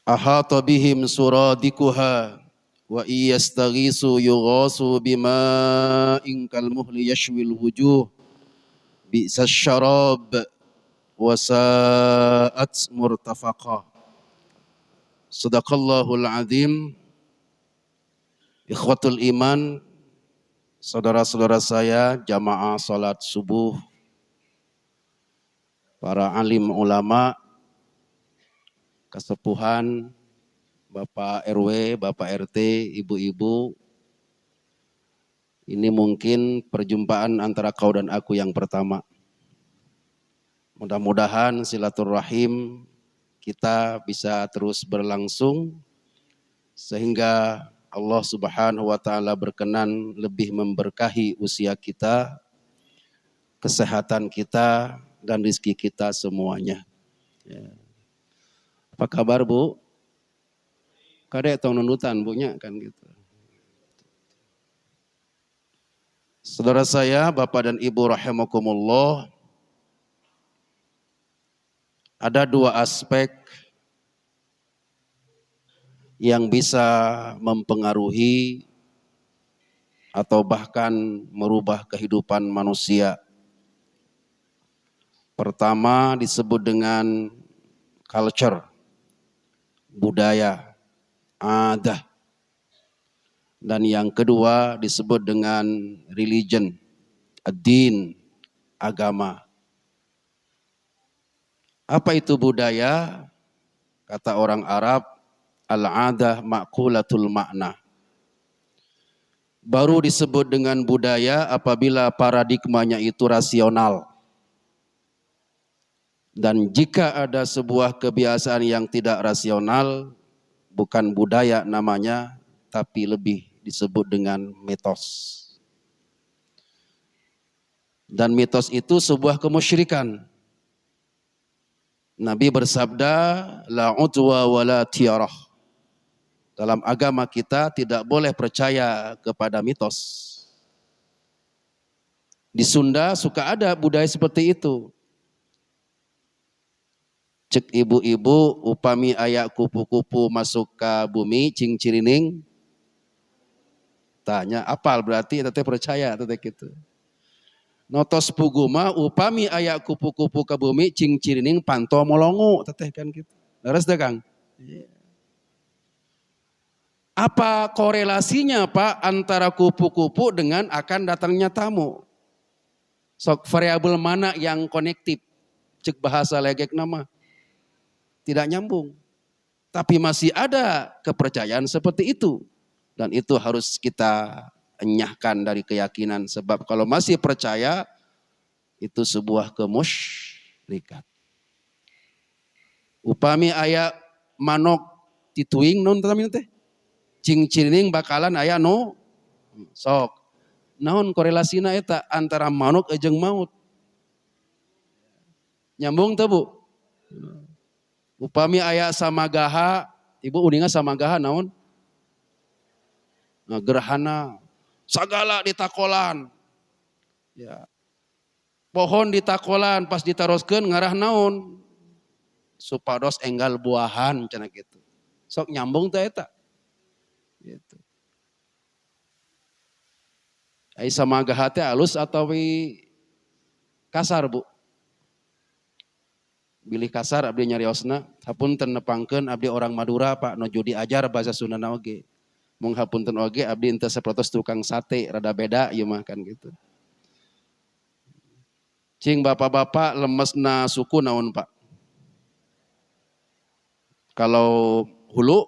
ahata bihim suradikuha wa iyastaghisu yughasu bima'in kalmuhli yashwil wujuh bi'sas syarab wa sa'at murtafaqa. Sadaqallahul azim. Ikhwatul iman, saudara-saudara saya jamaah salat subuh, para alim ulama, kesepuhan, Bapak RW, Bapak RT, ibu-ibu. Ini mungkin perjumpaan antara kau dan aku yang pertama. Mudah-mudahan silaturahim kita bisa terus berlangsung sehingga Allah Subhanahu wa taala berkenan lebih memberkahi usia kita, kesehatan kita dan rezeki kita semuanya. Ya. Apa kabar Bu? Kadek tong nunutan punya kan gitu. Saudara saya, Bapak dan Ibu rahimakumullah, ada dua aspek yang bisa mempengaruhi atau bahkan merubah kehidupan manusia. Pertama disebut dengan culture, budaya, adah. Dan yang kedua disebut dengan religion, ad-din, agama. Apa itu budaya? Kata orang Arab, al-adah ma'qulatul makna. Baru disebut dengan budaya apabila paradigmanya itu rasional. Dan jika ada sebuah kebiasaan yang tidak rasional, bukan budaya namanya, tapi lebih disebut dengan mitos. Dan mitos itu sebuah kemusyrikan. Nabi bersabda, la udwa wa la tiarah. Dalam agama kita tidak boleh percaya kepada mitos. Di Sunda suka ada budaya seperti itu. Cek ibu-ibu, upami ayak kupu-kupu masuk ke bumi, cing cirining, tanya, apal berarti teteh percaya teteh gitu. Notos puguma upami ayak kupu-kupu ke bumi cing cirining panto molongu teteh kan gitu. Leres deh Kang. Apa korelasinya Pak antara kupu-kupu dengan akan datangnya tamu? Sok variabel mana yang konektif? Cek bahasa legek nama. Tidak nyambung. Tapi masih ada kepercayaan seperti itu. Dan itu harus kita enyahkan dari keyakinan. Sebab kalau masih percaya, itu sebuah kemusyrikan. Upami aya manok tituing non tetapi teh. Cing cirining bakalan aya no sok. Naon korelasina eta antara manok jeung maut. Nyambung teu Bu? Upami aya samagaha, ibu uninga samagaha naon? Nah, gerhana, sagala ditakolan. Ya. Pohon ditakolan pas ditaroskeun ngarah naon? Supados enggal buahan cenah gitu. Sok nyambung teh eta. Gitu. Ai samagaha teh alus atawi kasar Bu? Bilih kasar abdi nyariosna, hapunten nepangkeun abdi orang Madura Pak nuju diajar bahasa Sundana oge. Mung hapunten oge abdi henteu saprotos tukang sate, rada beda ieu mah kan gitu. Cing bapak-bapak lemesna suku naon Pak? Kalau hulu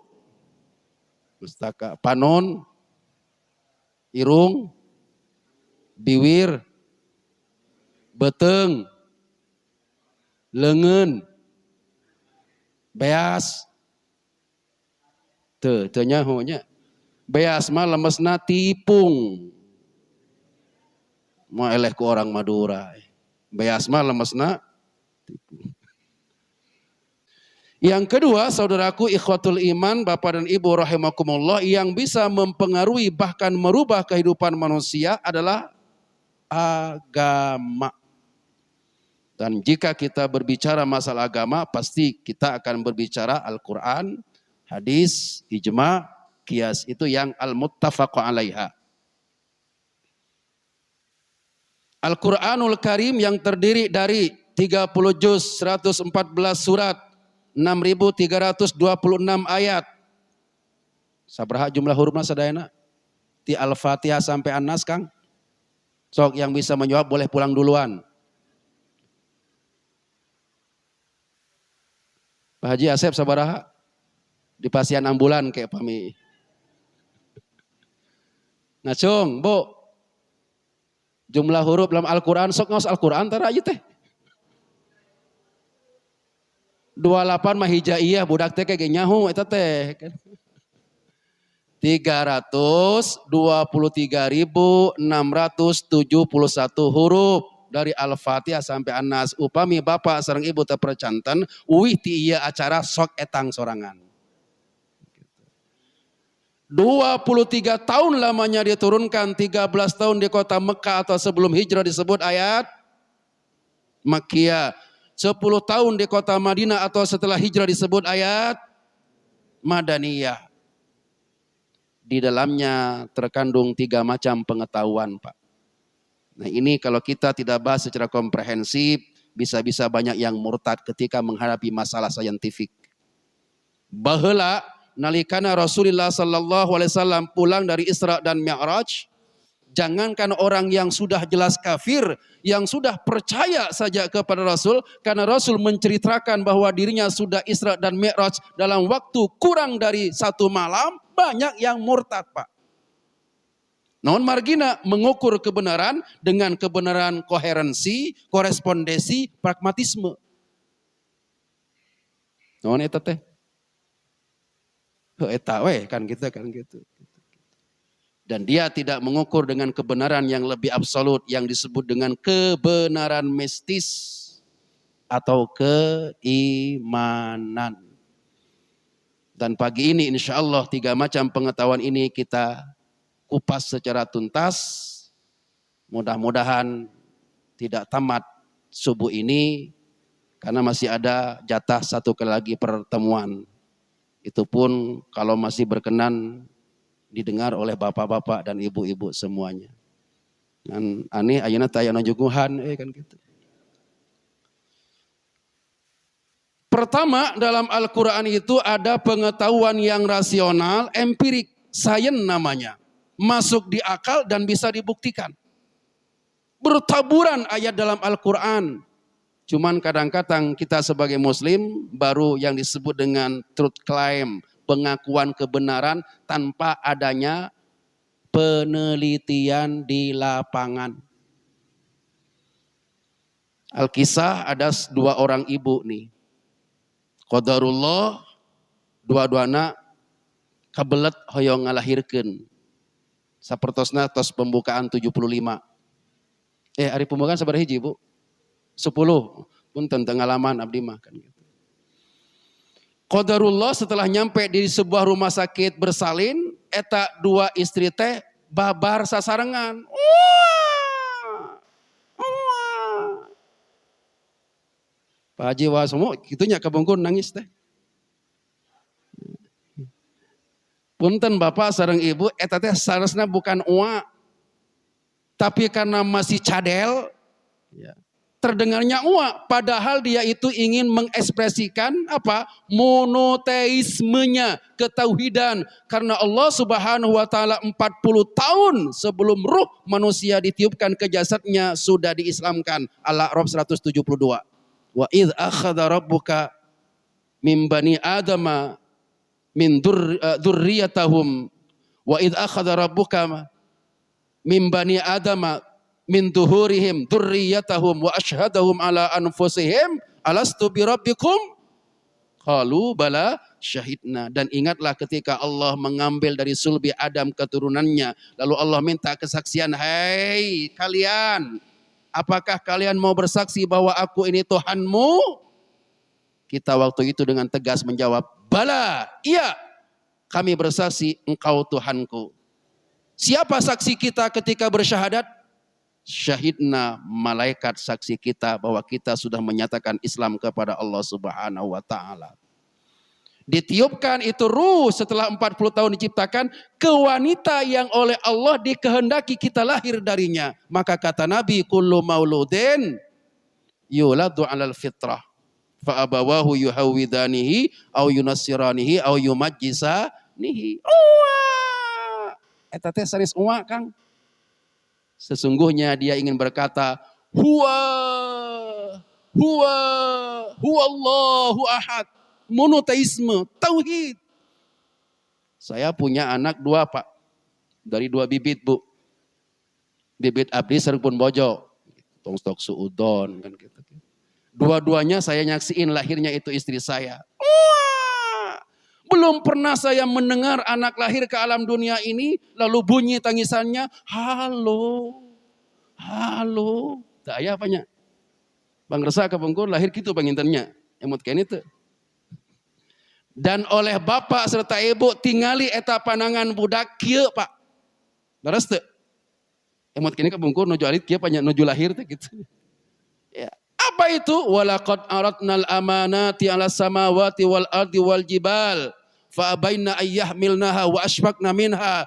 mustaka, panon, irung, biwir, beteng, leungeun, beas, teu nyaho nya. Beas mah lemesna tipung. Mau eleh ku orang Madura. Beas mah lemesna tipung. Yang kedua, saudaraku ikhwatul iman, Bapak dan Ibu rahimakumullah, yang bisa mempengaruhi bahkan merubah kehidupan manusia adalah agama. Dan jika kita berbicara masalah agama, pasti kita akan berbicara Al-Quran, Hadis, ijma, qiyas itu yang al-muttafaq 'alaiha. Al-Quranul Karim yang terdiri dari 30 juz, 114 surat, 6.326 ayat. Sabraha jumlah hurufna sadayana? Ti Al-Fatihah sampai An-Nas, Kang. Sok yang bisa menjawab boleh pulang duluan. Pak Haji Asep sabaraha? Di pasien ambulan kayak pami. Nah, Cung, Bu. Jumlah huruf dalam Al-Quran, sok ngaos Al-Quran tara aja teh. 28 mah hijaiyah, budak teh kayak nyahu eta teh. 323.671 huruf dari Al-Fatihah sampai An-Nas. Upami bapak sareng ibu teh percanten, uih ti ieu acara sok etang sorangan. 23 tahun lamanya diturunkan, 13 tahun di kota Mekah atau sebelum hijrah disebut ayat Makkiyah. 10 tahun di kota Madinah atau setelah hijrah disebut ayat Madaniyah. Di dalamnya terkandung 3 macam pengetahuan, Pak. Nah ini kalau kita tidak bahas secara komprehensif, bisa-bisa banyak yang murtad ketika menghadapi masalah saintifik. Baheula nalikana Rasulullah sallallahu alaihi wasallam pulang dari Isra dan Mi'raj, jangankan orang yang sudah jelas kafir, yang sudah percaya saja kepada Rasul, karena Rasul menceritakan bahwa dirinya sudah Isra dan Mi'raj dalam waktu kurang dari 1 malam, banyak yang murtad, Pak. Non margina mengukur kebenaran dengan kebenaran koherensi, korespondensi, pragmatisme. Non eta teh. Eta we kan kita kan gitu. Dan dia tidak mengukur dengan kebenaran yang lebih absolut yang disebut dengan kebenaran mistis atau keimanan. Dan pagi ini insya Allah 3 macam pengetahuan ini kita kupas secara tuntas. Mudah-mudahan tidak tamat subuh ini karena masih ada jatah 1 kali lagi pertemuan. Itu pun kalau masih berkenan didengar oleh bapak-bapak dan ibu-ibu semuanya. Dan aneh ayeuna teh aya juguhan kan gitu. Pertama dalam Al-Qur'an itu ada pengetahuan yang rasional, empirik, sains namanya. Masuk di akal dan bisa dibuktikan. Bertaburan ayat dalam Al-Qur'an. Cuman kadang-kadang kita sebagai muslim baru yang disebut dengan truth claim, pengakuan kebenaran tanpa adanya penelitian di lapangan. Al-Kisah ada 2 orang ibu nih. Qadarullah dua-duana kabelet hoyong ngalahirkeun. Sapertosna tos pembukaan 75. Hari pembukaan sabaraha hiji, Bu? 10. Pun tentang ngalaman abdi mah kan gitu. Qadarullah setelah nyampe di sebuah rumah sakit bersalin, eta 2 istri teh babar sasarengan. Pak Haji wa semua kitunya kabungkun nangis teh. Punten bapak sareng ibu eta teh saresna bukan uwa. Tapi karena masih cadel ya, terdengarnya uwa, padahal dia itu ingin mengekspresikan apa? Monoteismenya, ketauhidan. Karena Allah Subhanahu wa taala 40 tahun sebelum ruh manusia ditiupkan ke jasadnya sudah diislamkan. Al-A'raf 172. Wa idz akhadha rabbuka min bani adama min dzurriyyatahum wa idz akhadha rabbuka min bani adama min duhurihim dzurriyyatahum wa asyhadahum ala anfusihim alastu birabbikum qalu bala syahidna. Dan ingatlah ketika Allah mengambil dari sulbi Adam keturunannya, lalu Allah minta kesaksian, "Hai kalian, apakah kalian mau bersaksi bahwa aku ini Tuhanmu?" Kita waktu itu dengan tegas menjawab, "Bala, iya, kami bersaksi engkau Tuhanku." Siapa saksi kita ketika bersyahadat? Syahidna, malaikat saksi kita bahwa kita sudah menyatakan Islam kepada Allah Subhanahu wa taala. Ditiupkan itu ruh setelah 40 tahun diciptakan ke wanita yang oleh Allah dikehendaki kita lahir darinya. Maka kata Nabi, kullu mauludin yuladu alal fitrah. Fa'abawahu yuhawidanihi au yunassiranihi au yumajjisanihi. Eta teh saris uwa Kang. Sesungguhnya dia ingin berkata, huwa Allahu ahad. Monoteisme, tauhid. Saya punya anak 2 Pak. Dari 2 bibit Bu. Bibit abdi serpun bojo. Tong stok suudon kan gitu. Dua-duanya saya nyaksiin lahirnya itu istri saya. Belum pernah saya mendengar anak lahir ke alam dunia ini lalu bunyi tangisannya, halo. Halo. Tak aya apanya. Bang Resa kebengkur lahir gitu pangintennya. Emot kene teu. Dan oleh bapak serta ibu tingali eta panangan budak kieu Pak. Leres teu? Emot kene kebengkur nuju alit kieu panya nuju lahir teh gitu. Ya. Apa itu? Walaqad aradnal amanati 'alas samawati wal ardi wal jibal fa abaina ayyahmilnaha wa ashfaqna minha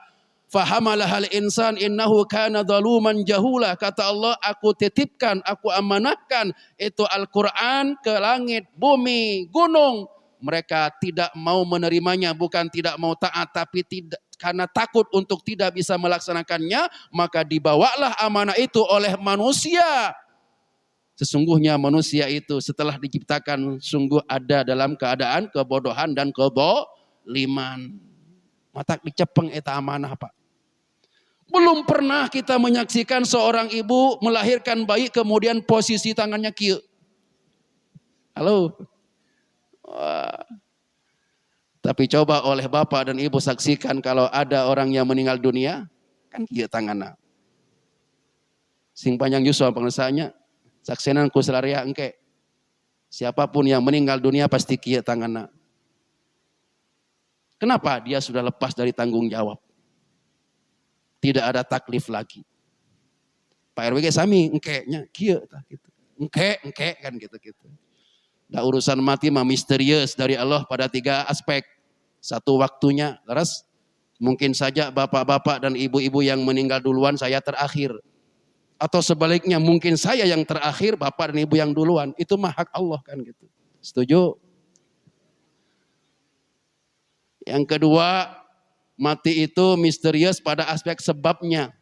fahamalahal insan innahu kana zaluman jahula. Kata Allah, aku titipkan, aku amanahkan itu Al-Quran ke langit, bumi, gunung. Mereka tidak mau menerimanya, bukan tidak mau taat, tapi tidak karena takut untuk tidak bisa melaksanakannya, maka dibawalah amanah itu oleh manusia. Sesungguhnya manusia itu setelah diciptakan sungguh ada dalam keadaan kebodohan dan keboliman. Matak dicepeng eta amanah Pak. Belum pernah kita menyaksikan seorang ibu melahirkan bayi kemudian posisi tangannya kieu. Halo. Wah. Tapi coba oleh bapak dan ibu saksikan kalau ada orang yang meninggal dunia, kan kieu tanganna. Sing panjang Yusuf pengesanya, saksenan ku salaria engke. Siapapun yang meninggal dunia pasti kieu tanganna. Kenapa? Dia sudah lepas dari tanggung jawab. Tidak ada taklif lagi. Pak RW sami engke-nya kieu tah gitu. Engke kan gitu-gitu. Da urusan mati mah misterius dari Allah pada 3 aspek. Satu waktunya, leres. Mungkin saja bapak-bapak dan ibu-ibu yang meninggal duluan saya terakhir. Atau sebaliknya mungkin saya yang terakhir, bapak dan ibu yang duluan. Itu mah hak Allah kan gitu. Setuju? Yang kedua, mati itu misterius pada aspek sebabnya.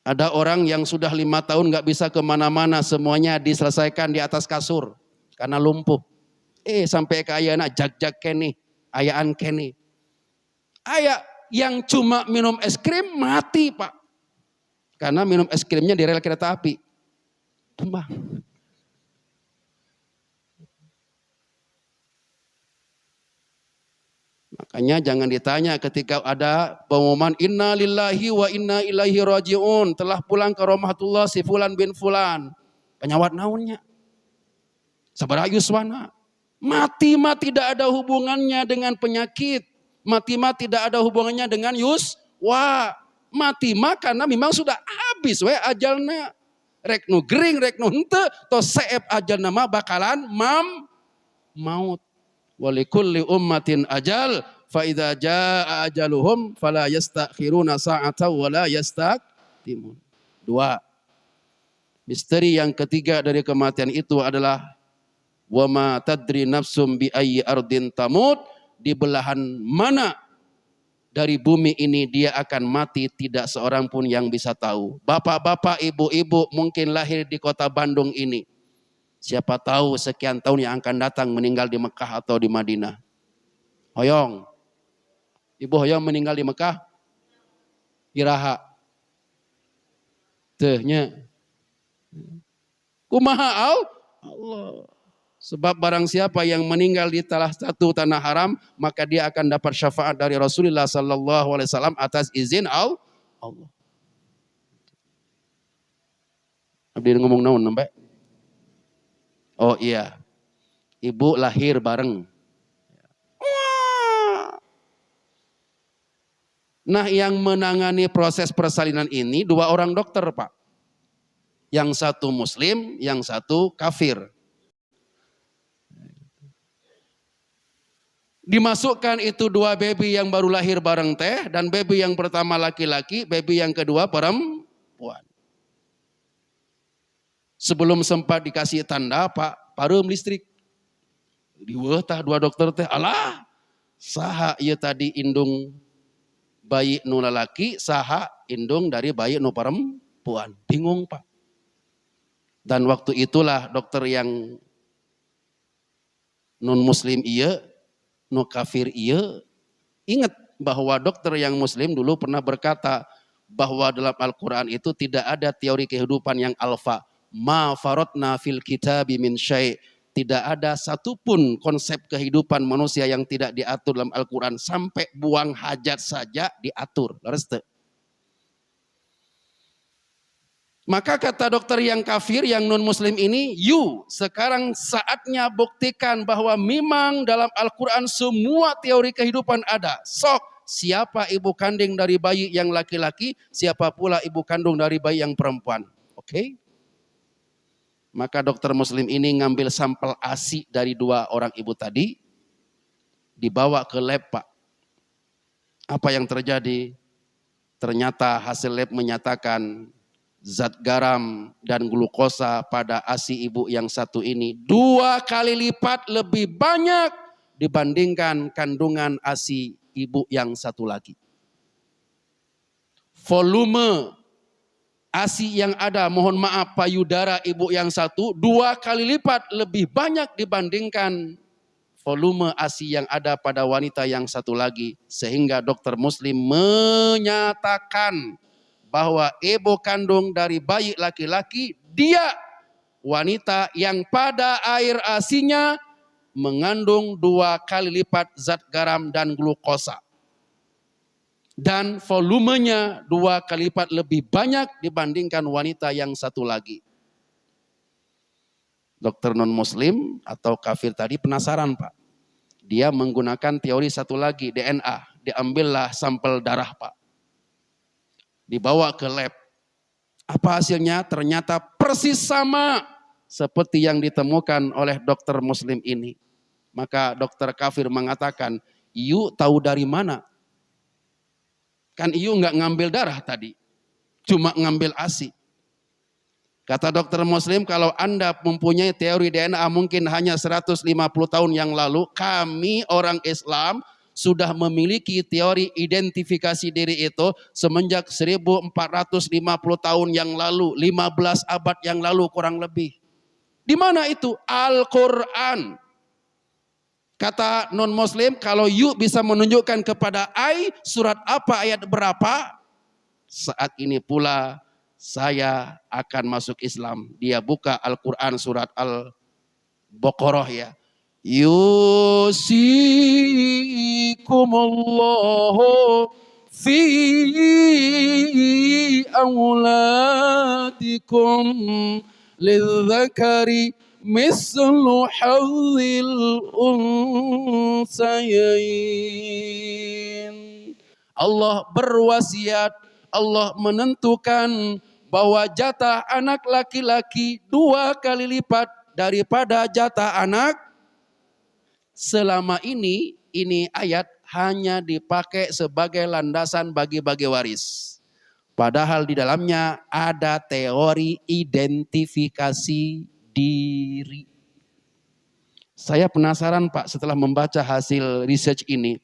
Ada orang yang sudah 5 tahun gak bisa kemana-mana, semuanya diselesaikan di atas kasur. Karena lumpuh. Sampai ke ayana jag-jag kene, ayaan kene. Aya yang cuma minum es krim mati Pak. Karena minum es krimnya di rel kereta api. Tumbang. Makanya jangan ditanya ketika ada pengumuman inna lillahi wa inna ilaihi rajiun. Telah pulang ke rahmatullah si fulan bin fulan. Penyawat naunnya. Sabaraha yuswana. Mati mah tidak ada hubungannya dengan penyakit. Mati mah tidak ada hubungannya dengan yuswa. Mati mah karena memang sudah habis we ajalna. Rek nu gering, rek nu henteu, tos seep ajalna mah bakalan maut. Walikulli ummatin ajal fa idza jaa ajaluhum fala yastakhiruna sa'atan wala yastaqdimun. 2. Misteri yang ketiga dari kematian itu adalah wa ma tadri nafsum bi ayyi ardin tamut. Di belahan mana dari bumi ini dia akan mati, tidak seorang pun yang bisa tahu. Bapak-bapak, ibu-ibu mungkin lahir di kota Bandung ini. Siapa tahu sekian tahun yang akan datang meninggal di Mekah atau di Madinah. Hoyong. Ibu Hoyong meninggal di Mekah. Iraha. Tehnya. Kumaha Allah. Sebab barang siapa yang meninggal di salah satu tanah haram, maka dia akan dapat syafaat dari Rasulullah sallallahu alaihi wasallam atas izin Allah. Abdi ngomong naon nembe? Oh iya, ibu lahir bareng. Nah yang menangani proses persalinan ini 2 orang dokter Pak. Yang satu muslim, yang satu kafir. Dimasukkan itu 2 baby yang baru lahir bareng teh, dan baby yang pertama laki-laki, baby yang kedua perempuan. Sebelum sempat dikasih tanda, Pak, parum listrik. Diweuh tah 2 dokter teh, alah, saha ieu tadi indung bayi nu lalaki, saha indung dari bayi nu perempuan. Bingung, Pak. Dan waktu itulah dokter yang non muslim ieu, nu kafir ieu, ingat bahwa dokter yang muslim dulu pernah berkata bahwa dalam Al-Quran itu tidak ada teori kehidupan yang alfa. Ma farotna fil kitabi min syai'. Tidak ada satupun konsep kehidupan manusia yang tidak diatur dalam Al-Quran. Sampai buang hajat saja diatur. Leres teu? Maka kata dokter yang kafir, yang non muslim ini, you sekarang saatnya buktikan bahwa memang dalam Al-Quran semua teori kehidupan ada. Sok, siapa ibu kandung dari bayi yang laki-laki, siapa pula ibu kandung dari bayi yang perempuan. Oke? Maka dokter muslim ini ngambil sampel ASI dari 2 orang ibu tadi, dibawa ke lab, Pak. Apa yang terjadi? Ternyata hasil lab menyatakan zat garam dan glukosa pada ASI ibu yang satu ini 2 kali lipat lebih banyak dibandingkan kandungan ASI ibu yang satu lagi. Volume ASI yang ada, mohon maaf, payudara ibu yang satu 2 kali lipat lebih banyak dibandingkan volume ASI yang ada pada wanita yang satu lagi. Sehingga dokter muslim menyatakan bahwa ibu kandung dari bayi laki-laki, dia wanita yang pada air ASINya mengandung 2 kali lipat zat garam dan glukosa. Dan volumenya 2 kali lipat lebih banyak dibandingkan wanita yang satu lagi. Dokter non muslim atau kafir tadi penasaran, Pak. Dia menggunakan teori satu lagi, DNA. Diambillah sampel darah, Pak. Dibawa ke lab. Apa hasilnya? Ternyata persis sama seperti yang ditemukan oleh dokter muslim ini. Maka dokter kafir mengatakan, "You tahu dari mana? Kan you nggak ngambil darah tadi, cuma ngambil ASI." Kata dokter muslim, kalau Anda mempunyai teori DNA mungkin hanya 150 tahun yang lalu, kami orang Islam sudah memiliki teori identifikasi diri itu semenjak 1450 tahun yang lalu, 15 abad yang lalu kurang lebih. Di mana itu? Al-Quran. Kata non muslim, kalau you bisa menunjukkan kepada I surat apa, ayat berapa, saat ini pula saya akan masuk Islam. Dia buka Al-Quran surat Al-Baqarah, ya. Yusikumullahu fi auladikum lidzakari mislu hadzil unsayain. Allah berwasiat, Allah menentukan bahwa jatah anak laki-laki 2 kali lipat daripada jatah anak. Selama ini ayat hanya dipakai sebagai landasan bagi-bagi waris. Padahal di dalamnya ada teori identifikasi diri. Saya penasaran, Pak, setelah membaca hasil research ini.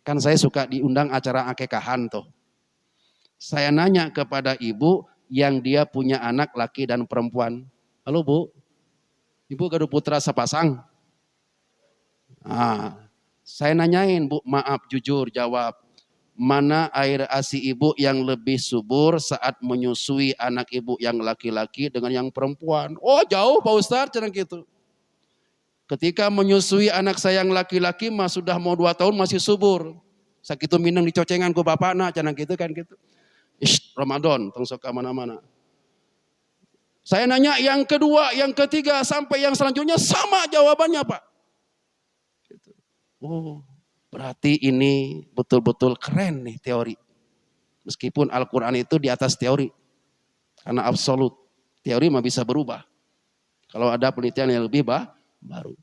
Kan saya suka diundang acara akekahan tuh. Saya nanya kepada ibu yang dia punya anak laki dan perempuan. Halo Bu, ibu gaduh putra sepasang? Saya nanyain, Bu, maaf jujur jawab, mana air ASI ibu yang lebih subur saat menyusui anak ibu yang laki-laki dengan yang perempuan? Oh jauh Pak Ustadz, cenah gitu. Ketika menyusui anak saya yang laki-laki mah sudah mau 2 tahun masih subur. Sakitu minang dicocengan ku bapakna, cenah gitu kan gitu. Ramadan, tong sok ka mana-mana. Saya nanya yang kedua, yang ketiga, sampai yang selanjutnya sama jawabannya, Pak. Oh, berarti ini betul-betul keren nih teori. Meskipun Al-Quran itu di atas teori. Karena absolut. Teori mah bisa berubah. Kalau ada penelitian yang lebih baru.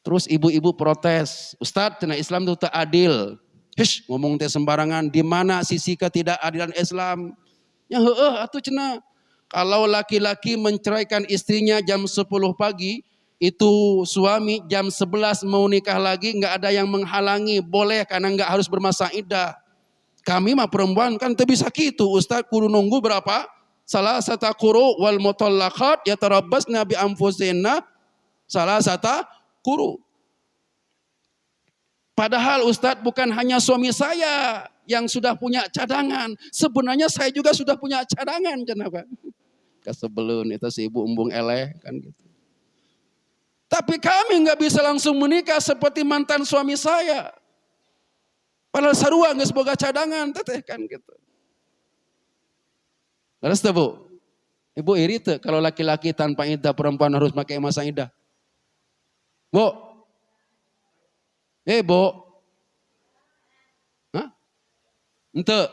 Terus ibu-ibu protes, Ustadz, cenah Islam itu tak adil. Hish, ngomong teh sembarangan, di mana sisi ketidakadilan Islam? Ya atuh cenah. Kalau laki-laki menceraikan istrinya jam 10 pagi, itu suami jam 11 mau nikah lagi, nggak ada yang menghalangi, boleh karena nggak harus bermasa iddah. Kami mah perempuan kan tidak bisa gitu, Ustaz kudu nunggu berapa? Salah satu quru wal mutallaqat yatarabbasna bi anfusihinna salah satu quru. Padahal Ustadz bukan hanya suami saya yang sudah punya cadangan. Sebenarnya saya juga sudah punya cadangan. Kenapa? Kesebelun itu si ibu embung eleh kan gitu. Tapi kami nggak bisa langsung menikah seperti mantan suami saya. Padahal sarua nggak semoga cadangan. Teteh kan gitu. Terus Bu, ibu iri tuh kalau laki-laki tanpa iddah perempuan harus pakai masa iddah. Bu, Bu. Hah? Ente.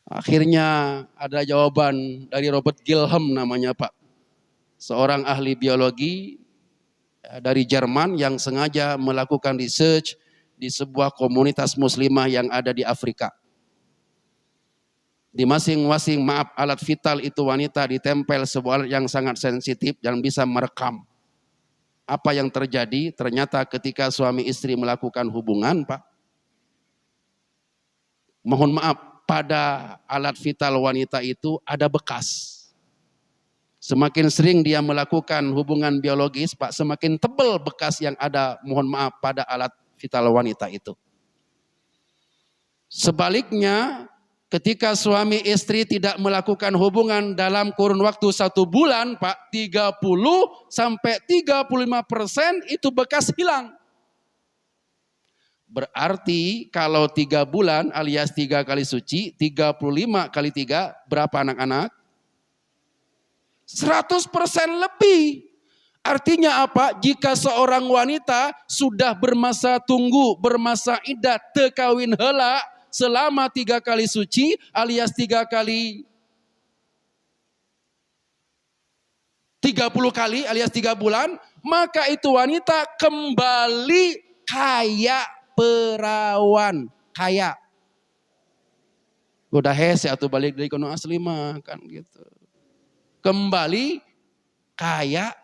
Akhirnya ada jawaban dari Robert Gilham namanya Pak. Seorang ahli biologi dari Jerman yang sengaja melakukan research di sebuah komunitas muslimah yang ada di Afrika. Di masing-masing alat vital itu wanita ditempel sebuah alat yang sangat sensitif dan bisa merekam. Apa yang terjadi? Ternyata ketika suami istri melakukan hubungan, Pak, mohon maaf, pada alat vital wanita itu ada bekas. Semakin sering dia melakukan hubungan biologis, Pak, semakin tebal bekas yang ada, mohon maaf, pada alat vital wanita itu. Sebaliknya, ketika suami istri tidak melakukan hubungan dalam kurun waktu 1 bulan, Pak, 30-35% itu bekas hilang. Berarti kalau 3 bulan alias 3 kali suci, 35 kali 3 berapa anak-anak? 100% lebih. Artinya apa? Jika seorang wanita sudah bermasa tunggu, bermasa iddah, teu kawin heula, selama 3 kali suci alias 3 kali 30 kali alias 3 bulan, maka itu wanita kembali kaya perawan. Kaya. Udah hese atau balik dari kono asli mah kan gitu. Kembali kaya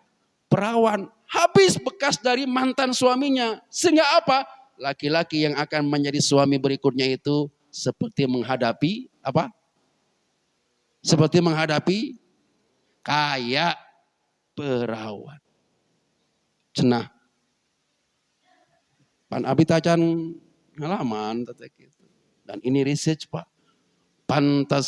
perawan. Habis bekas dari mantan suaminya. Sehingga apa? Laki-laki yang akan menjadi suami berikutnya itu seperti menghadapi apa? Seperti menghadapi kaya perawan. Cenah. Pan abi tacan ngalaman gitu. Dan ini research Pak. Pantas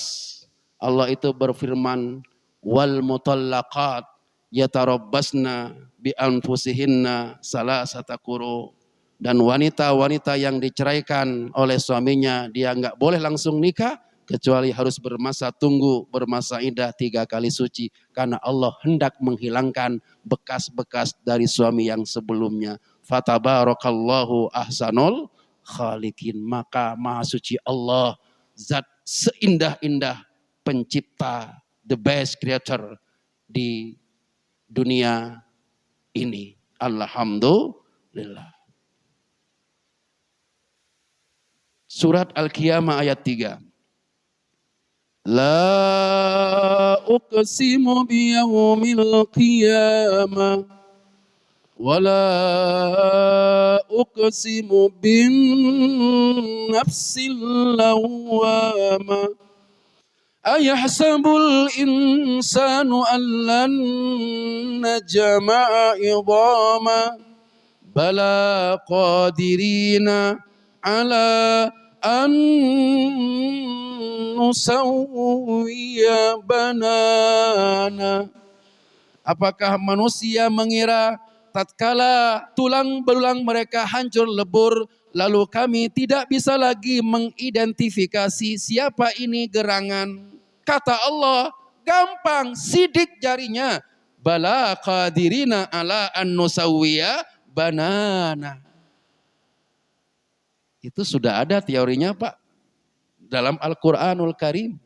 Allah itu berfirman wal mutallaqat yatarabbasna bi anfusihinna salasata quru. Dan wanita-wanita yang diceraikan oleh suaminya, dia enggak boleh langsung nikah kecuali harus bermasa tunggu, bermasa iddah 3 kali suci, karena Allah hendak menghilangkan bekas-bekas dari suami yang sebelumnya. Fatabarakallahu ahsanul khaliqin. Maka maha suci Allah, zat seindah-indah pencipta, the best creator di dunia ini. Alhamdulillah. Surat Al-Qiyamah ayat 3. La uqsimu biyawmil qiyamah wa la uqsimu bin nafsil lawwamah. Ayahsabul insanu an lan najma'a idhama bala qadirina ala an nusawwiya banana. Apakah manusia mengira tatkala tulang belulang mereka hancur lebur, lalu kami tidak bisa lagi mengidentifikasi siapa ini gerangan? Kata Allah, gampang, sidik jarinya. Bala qadirina ala an nusawwiya banana. Itu sudah ada teorinya Pak. Dalam Al-Quranul Karim.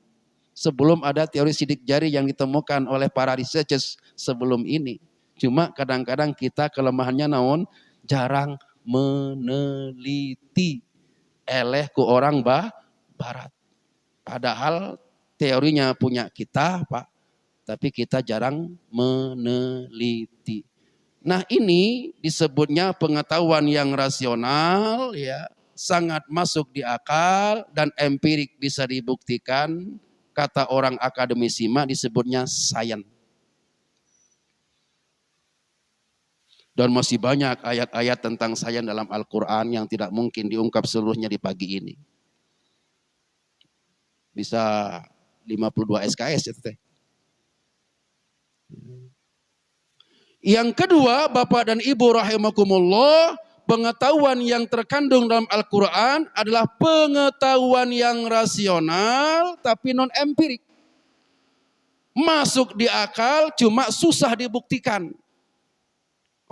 Sebelum ada teori sidik jari yang ditemukan oleh para researchers sebelum ini. Cuma kadang-kadang kita kelemahannya naon? Jarang meneliti. Eleh ku orang barat. Padahal teorinya punya kita, Pak. Tapi kita jarang meneliti. Nah, ini disebutnya pengetahuan yang rasional, ya, sangat masuk di akal dan empirik bisa dibuktikan. Kata orang akademisi mah disebutnya sains. Dan masih banyak ayat-ayat tentang sains dalam Al-Quran yang tidak mungkin diungkap seluruhnya di pagi ini. Bisa 52 SKS ya teh. Yang kedua, Bapak dan Ibu rahimakumullah, pengetahuan yang terkandung dalam Al-Quran adalah pengetahuan yang rasional tapi non empirik. Masuk di akal cuma susah dibuktikan.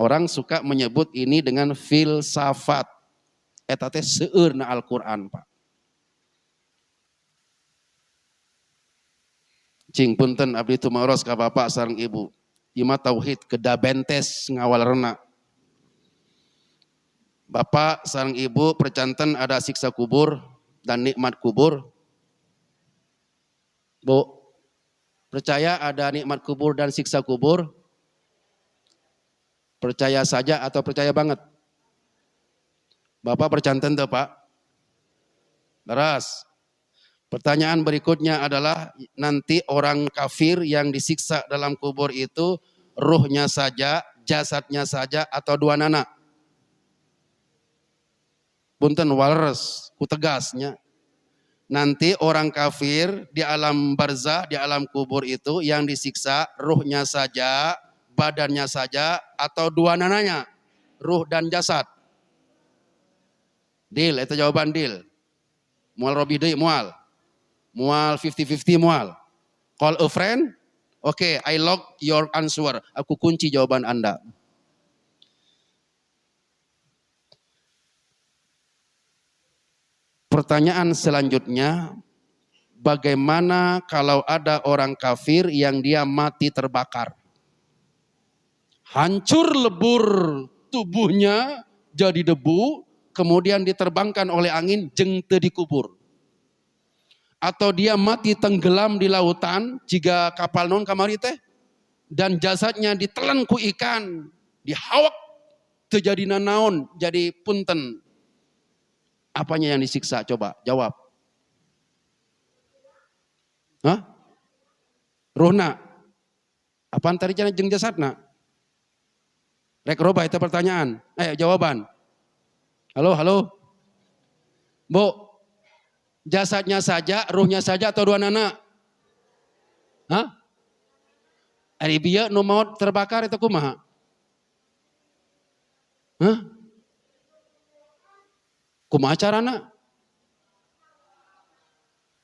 Orang suka menyebut ini dengan filsafat. Eta teh seueur na Al-Quran, Pak. Cing punten abdi tumaros ka Bapak sareng Ibu. Ima tauhid kedabentes ngawal rena. Bapak sareng Ibu percanten ada siksa kubur dan nikmat kubur. Bu, percaya ada nikmat kubur dan siksa kubur? Percaya saja atau percaya banget? Bapak percanten tuh Pak? Leras. Pertanyaan berikutnya adalah nanti orang kafir yang disiksa dalam kubur itu ruhnya saja, jasadnya saja atau dua nana? Punten walres, kutegasnya. Nanti orang kafir di alam barzah, di alam kubur itu yang disiksa ruhnya saja, badannya saja atau dua nananya? Ruh dan jasad. Deal, itu jawaban deal. Mual robi deui mual. Mual 50-50 mual. Call a friend. Oke, I lock your answer. Aku kunci jawaban Anda. Pertanyaan selanjutnya, bagaimana kalau ada orang kafir yang dia mati terbakar? Hancur lebur tubuhnya jadi debu, kemudian diterbangkan oleh angin jeung teu dikubur. Atau dia mati tenggelam di lautan, jika kapal non kamari teh, dan jasadnya ditelan ku ikan, dihawak, terjadi naon, jadi punten. Apanya yang disiksa? Coba jawab. Hah? Ruhna. Apaan tadi jeung jasadna? Rek roba itu pertanyaan. Jawaban. Halo. Bu. Jasadnya saja, ruhnya saja atau dua nana? Hah? Ari bieu nu maot terbakar itu kumaha? Hah? Kumaha carana?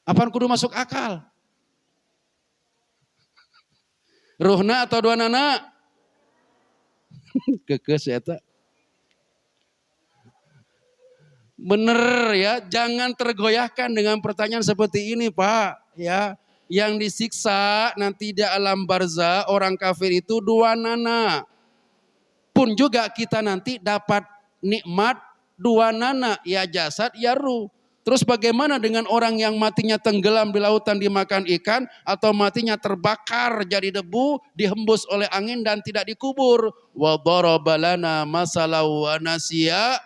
Apaan kudu masuk akal? Ruhna atau dua nana? Kekeus eta. Bener ya, jangan tergoyahkan dengan pertanyaan seperti ini Pak. Ya, yang disiksa nanti di alam barzah orang kafir itu dua nana. Pun juga kita nanti dapat nikmat dua nana, ya jasad, ya ruh. Terus bagaimana dengan orang yang matinya tenggelam di lautan dimakan ikan atau matinya terbakar jadi debu, dihembus oleh angin dan tidak dikubur? Wa daraba lana masalau wa nasiya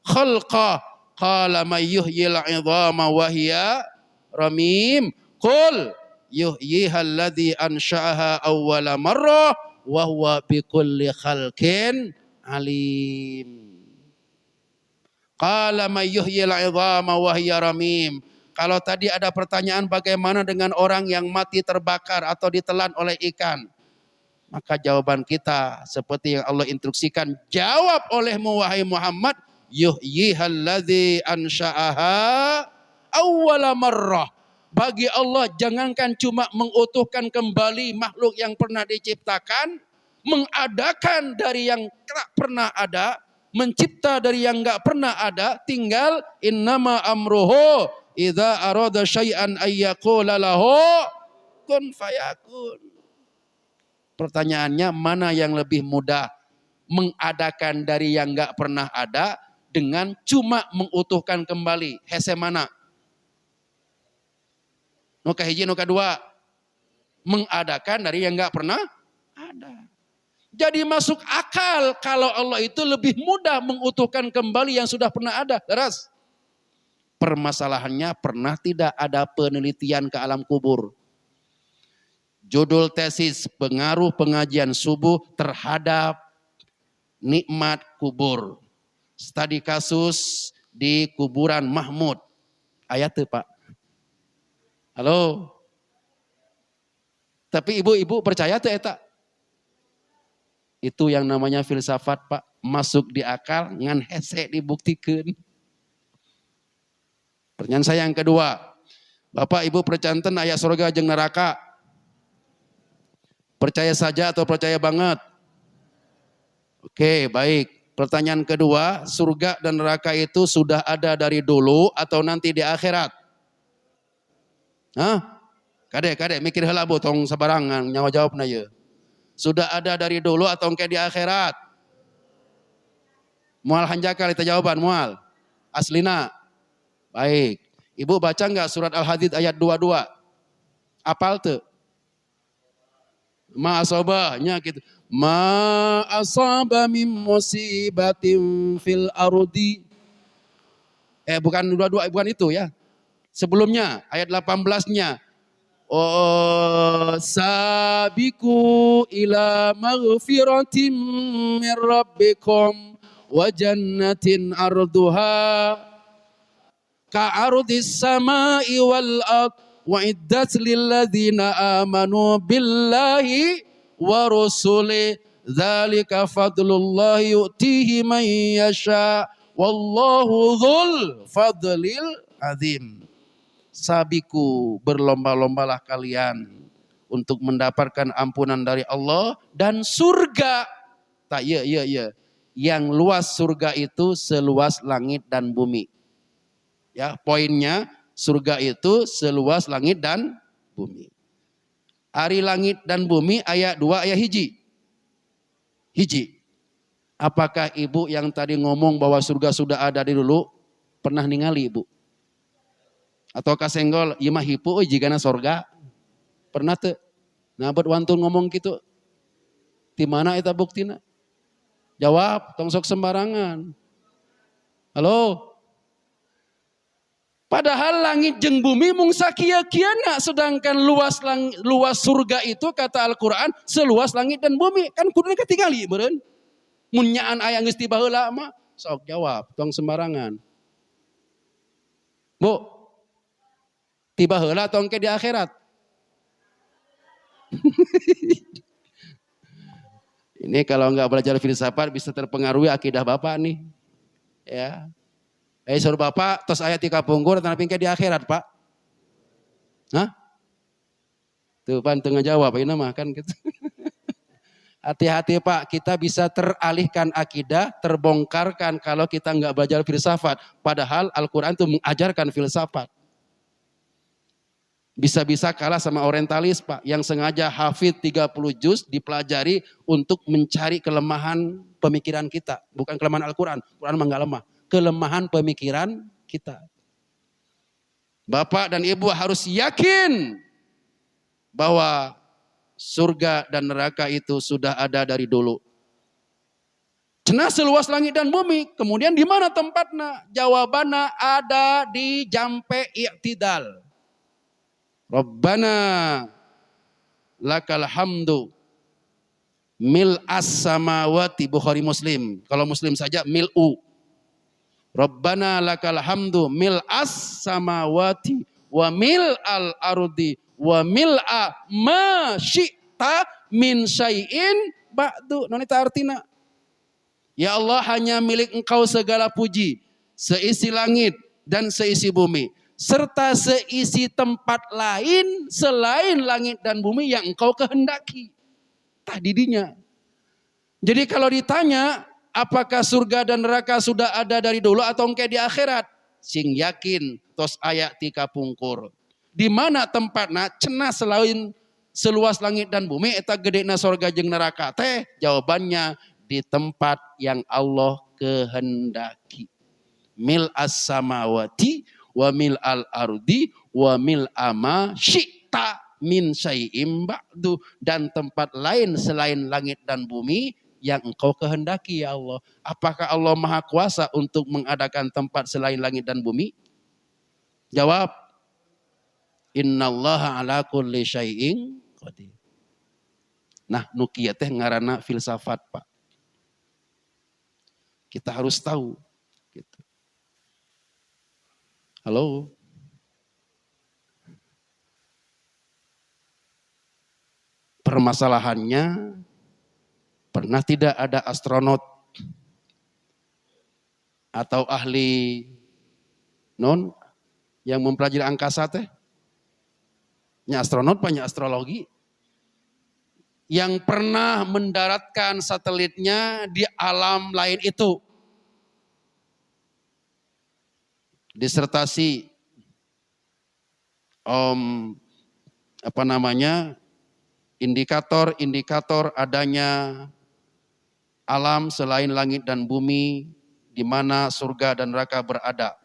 khalqa qala may yuhyil 'idhama wa hiya ramim qul yuhyiha alladhi ansha'aha awwala marrah wa huwa bikulli khalqin alim. Qala may yuhyil 'idhama wa hiya ramim. Kalau tadi ada pertanyaan bagaimana dengan orang yang mati terbakar atau ditelan oleh ikan, maka jawaban kita seperti yang Allah instruksikan, jawab olehmu wahai Muhammad, yuhyihalladzi ansha'aha awwala marrah. Bagi Allah jangankan cuma mengutuhkan kembali makhluk yang pernah diciptakan, mengadakan dari yang tak pernah ada, mencipta dari yang enggak pernah ada, tinggal innama amruhu idza arada syai'an ayyaqula lahu kun fayakun. Pertanyaannya, mana yang lebih mudah? Mengadakan dari yang nggak pernah ada dengan cuma mengutuhkan kembali. Hese mana? Nuka hiji, nuka dua. Mengadakan dari yang nggak pernah ada. Jadi masuk akal kalau Allah itu lebih mudah mengutuhkan kembali yang sudah pernah ada. Teras. Permasalahannya, pernah tidak ada penelitian ke alam kubur? Judul tesis, pengaruh pengajian subuh terhadap nikmat kubur. Studi kasus di kuburan Mahmud. Ayat itu Pak. Halo. Tapi ibu-ibu percaya tuh eta? Itu yang namanya filsafat Pak. Masuk di akal, ngan hese dibuktikan. Pertanyaan saya yang kedua. Bapak ibu percanten ayat surga jeung neraka. Percaya saja atau percaya banget? Oke, baik. Pertanyaan kedua, surga dan neraka itu sudah ada dari dulu atau nanti di akhirat? Hah? Kade, mikir heula bu, tong sabarangan, nyawa jawabna ye. Sudah ada dari dulu atau engke di akhirat? Mual hanjakal itu jawaban, mual. Aslina. Baik. Ibu baca enggak surat Al-Hadid ayat 22? Apal tuh? Ma asabahnya gitu. Ma asaba min musibatin fil ardi. Bukan 22, bukan itu ya. Sebelumnya ayat 18-nya. Oh, sabiku ila maghfiratin min rabbikum wa jannatin arduha ka'ardis samai wal ard wa iddat lilladzina amanu billahi wa rusuli dzalika fadlullahi yu'tihi man yasha wallahu dzul fadlil azim. Sabiku, berlomba-lombalah kalian untuk mendapatkan ampunan dari Allah dan surga. Tak ya. Yang luas surga itu seluas langit dan bumi. Ya, poinnya surga itu seluas langit dan bumi. Ari langit dan bumi ayat 2 ayat hiji. Apakah ibu yang tadi ngomong bahwa surga sudah ada di dulu pernah ningali ibu? Atau kasenggol, ieu mah hipu euy jigana sorga. Pernah teu? Nah, bet wantun ngomong gitu. Di mana eta buktina? Jawab, tong sok sembarangan. Halo? Padahal langit jeung bumi mung sakieu-kieuna, sedangkan luas surga itu kata Al-Qur'an seluas langit dan bumi. Kan kuduna ketingali meureun. Mun nyaan aya geus tiba heula mah sok jawab, tong sembarangan. Bu, tiba heula atau engke di akhirat? Ini kalau enggak belajar filsafat bisa terpengaruhi akidah Bapak nih. Ya. Suruh Bapak tos aya tika pungkur tapi engke di akhirat, Pak. Hah? Tuh pan teu ngajawab ieu mah kan gitu. Hati-hati Pak, kita bisa teralihkan akidah, terbongkarkan kalau kita enggak belajar filsafat. Padahal Al-Qur'an itu mengajarkan filsafat. Bisa-bisa kalah sama orientalis Pak, yang sengaja hafid 30 juz dipelajari untuk mencari kelemahan pemikiran kita. Bukan kelemahan Al-Quran, Quran mah enggak lemah. Kelemahan pemikiran kita. Bapak dan Ibu harus yakin bahwa surga dan neraka itu sudah ada dari dulu. Cenah seluas langit dan bumi, kemudian di mana tempatnya? Jawabannya ada di jampe i'tidal. Rabbana lakal hamdu mil as samawati, Bukhari Muslim. Kalau Muslim saja mil'u. Rabbana lakal hamdu mil as samawati wa mil al ardi wa mil'a ma syi'ta min syai'in ba'du. Nonita artina. Ya Allah, hanya milik Engkau segala puji, seisi langit dan seisi bumi, serta seisi tempat lain selain langit dan bumi yang Engkau kehendaki. Tahdidinya. Jadi kalau ditanya apakah surga dan neraka sudah ada dari dulu atau engke di akhirat, sing yakin tos aya tika pungkur. Di mana tempatna? Cenah selain seluas langit dan bumi eta gedena sorga jeung neraka teh? Jawabannya di tempat yang Allah kehendaki. Mil as-samawati wa mil al-ardi wa mil ama syi'ta min syai'im ba'du, dan tempat lain selain langit dan bumi yang engkau kehendaki ya Allah. Apakah Allah maha kuasa untuk mengadakan tempat selain langit dan bumi? Jawab, innallaha ala kulli syai'in qadir. Nah, nukia teh ngaranna filsafat, Pak. Kita harus tahu. Gitu. Halo? Permasalahannya, pernah tidak ada astronot atau ahli yang mempelajari angkasa teh? Nya astronot banyak astrologi yang pernah mendaratkan satelitnya di alam lain itu. Disertasi indikator adanya alam selain langit dan bumi di mana surga dan neraka berada.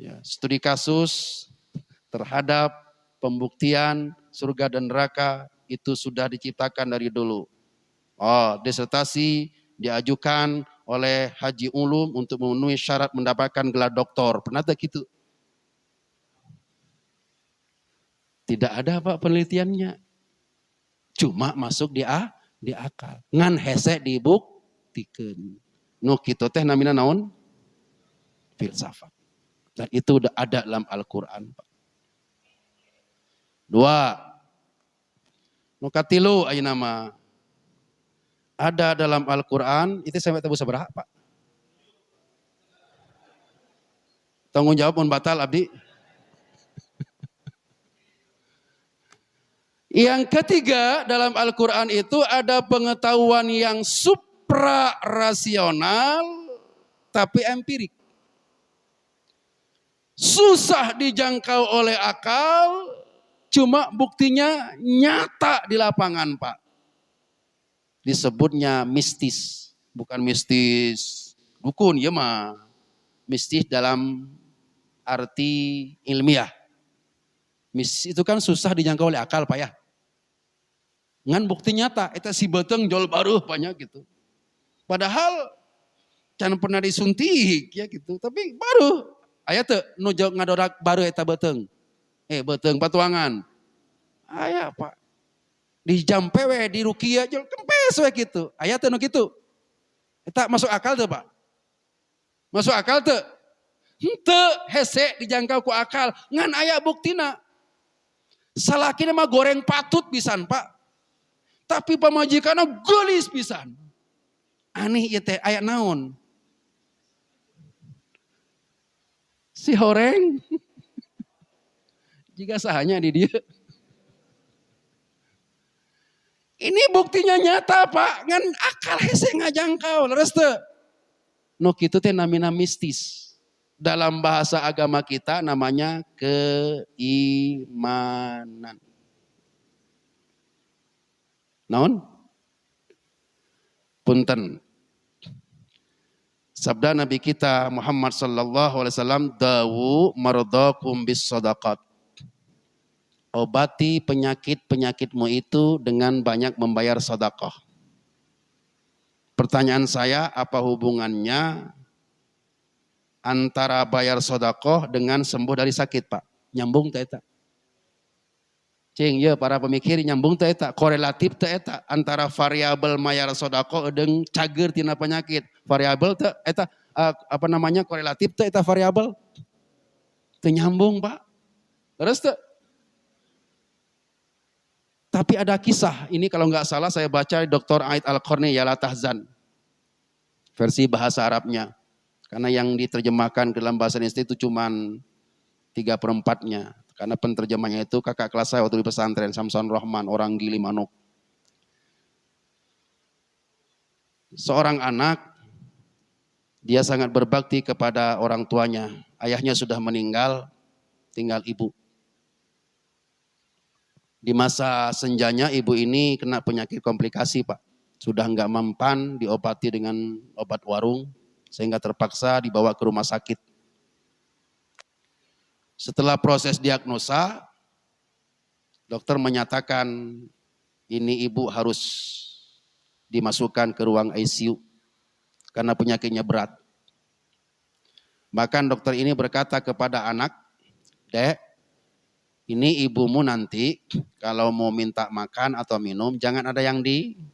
Ya, studi kasus terhadap pembuktian surga dan neraka itu sudah diciptakan dari dulu. Disertasi diajukan oleh Haji Ulum untuk memenuhi syarat mendapatkan gelar doktor. Pernah tak gitu? Tidak ada Pak penelitiannya. Cuma masuk di akal. Ngan hese dibuktikan. Nu kitu teh namina naon? Filsafat. Dan itu udah ada dalam Al-Qur'an, Pak. 2. Nu katilu ayeuna mah ada dalam Al-Qur'an, itu sampai tahu sabaraha, Pak? Tanggung jawab mun batal abdi. Yang ketiga, dalam Al-Qur'an itu ada pengetahuan yang supra-rasional tapi empirik. Susah dijangkau oleh akal, cuma buktinya nyata di lapangan, Pak. Disebutnya mistis, bukan mistis dukun ya mah. Mistis dalam arti ilmiah. Mistis itu kan susah dijangkau oleh akal, Pak ya. Ngan bukti nyata, eta si beteng jol baruh banyak gitu. Padahal can pernah disuntik ya gitu, tapi baru aya teu nu ngadorak baru eta beteng. Beteng patuangan. Aya, Pak. Di jampe we di rukia jol kempes we gitu. Aya teu nu kitu? Eta masuk akal teu, Pak? Masuk akal teu? Henteu hese dijangkau ku akal, ngan aya buktina. Salakina mah goreng patut pisan, Pak. Tapi pamajikanna geulis pisan. Aneh ieu teh aya naon? Si horeng. Jika sahanya di dia. Ini buktinya nyata, Pak. Ngan akal hese ngajangkau. Leres teu? Nu kitu teh namina mistis. Dalam bahasa agama kita namanya keimanan. Naon? Punten. Sabda Nabi kita Muhammad sallallahu alaihi wasallam, dawu maradakum bis sadaqat. Obati penyakit-penyakitmu itu dengan banyak membayar sedekah. Pertanyaan saya, apa hubungannya antara bayar sedekah dengan sembuh dari sakit, Pak? Nyambung teh eta? Cing, ya para pemikir nyambung teh eta, korelatif teh eta antara variabel mayar sedekah jeung cager tina penyakit. Variabel teh eta korelatif teh eta variabel? Teu nyambung, Pak. Terus teh? Tapi ada kisah, ini kalau nggak salah saya baca Dr. Aid Al-Qarni Yala Tahzan. Versi bahasa Arabnya. Karena yang diterjemahkan ke dalam bahasa Indonesia itu cuma 3/4-nya. Karena penterjemahnya itu kakak kelas saya waktu di pesantren, Samson Rahman, orang Gili Manuk. Seorang anak, dia sangat berbakti kepada orang tuanya. Ayahnya sudah meninggal, tinggal ibu. Di masa senjanya ibu ini kena penyakit komplikasi Pak. Sudah nggak mempan diobati dengan obat warung sehingga terpaksa dibawa ke rumah sakit. Setelah proses diagnosa, dokter menyatakan ini ibu harus dimasukkan ke ruang ICU karena penyakitnya berat. Bahkan dokter ini berkata kepada anak, "Dek, ini ibumu nanti kalau mau minta makan atau minum jangan ada yang dilarang,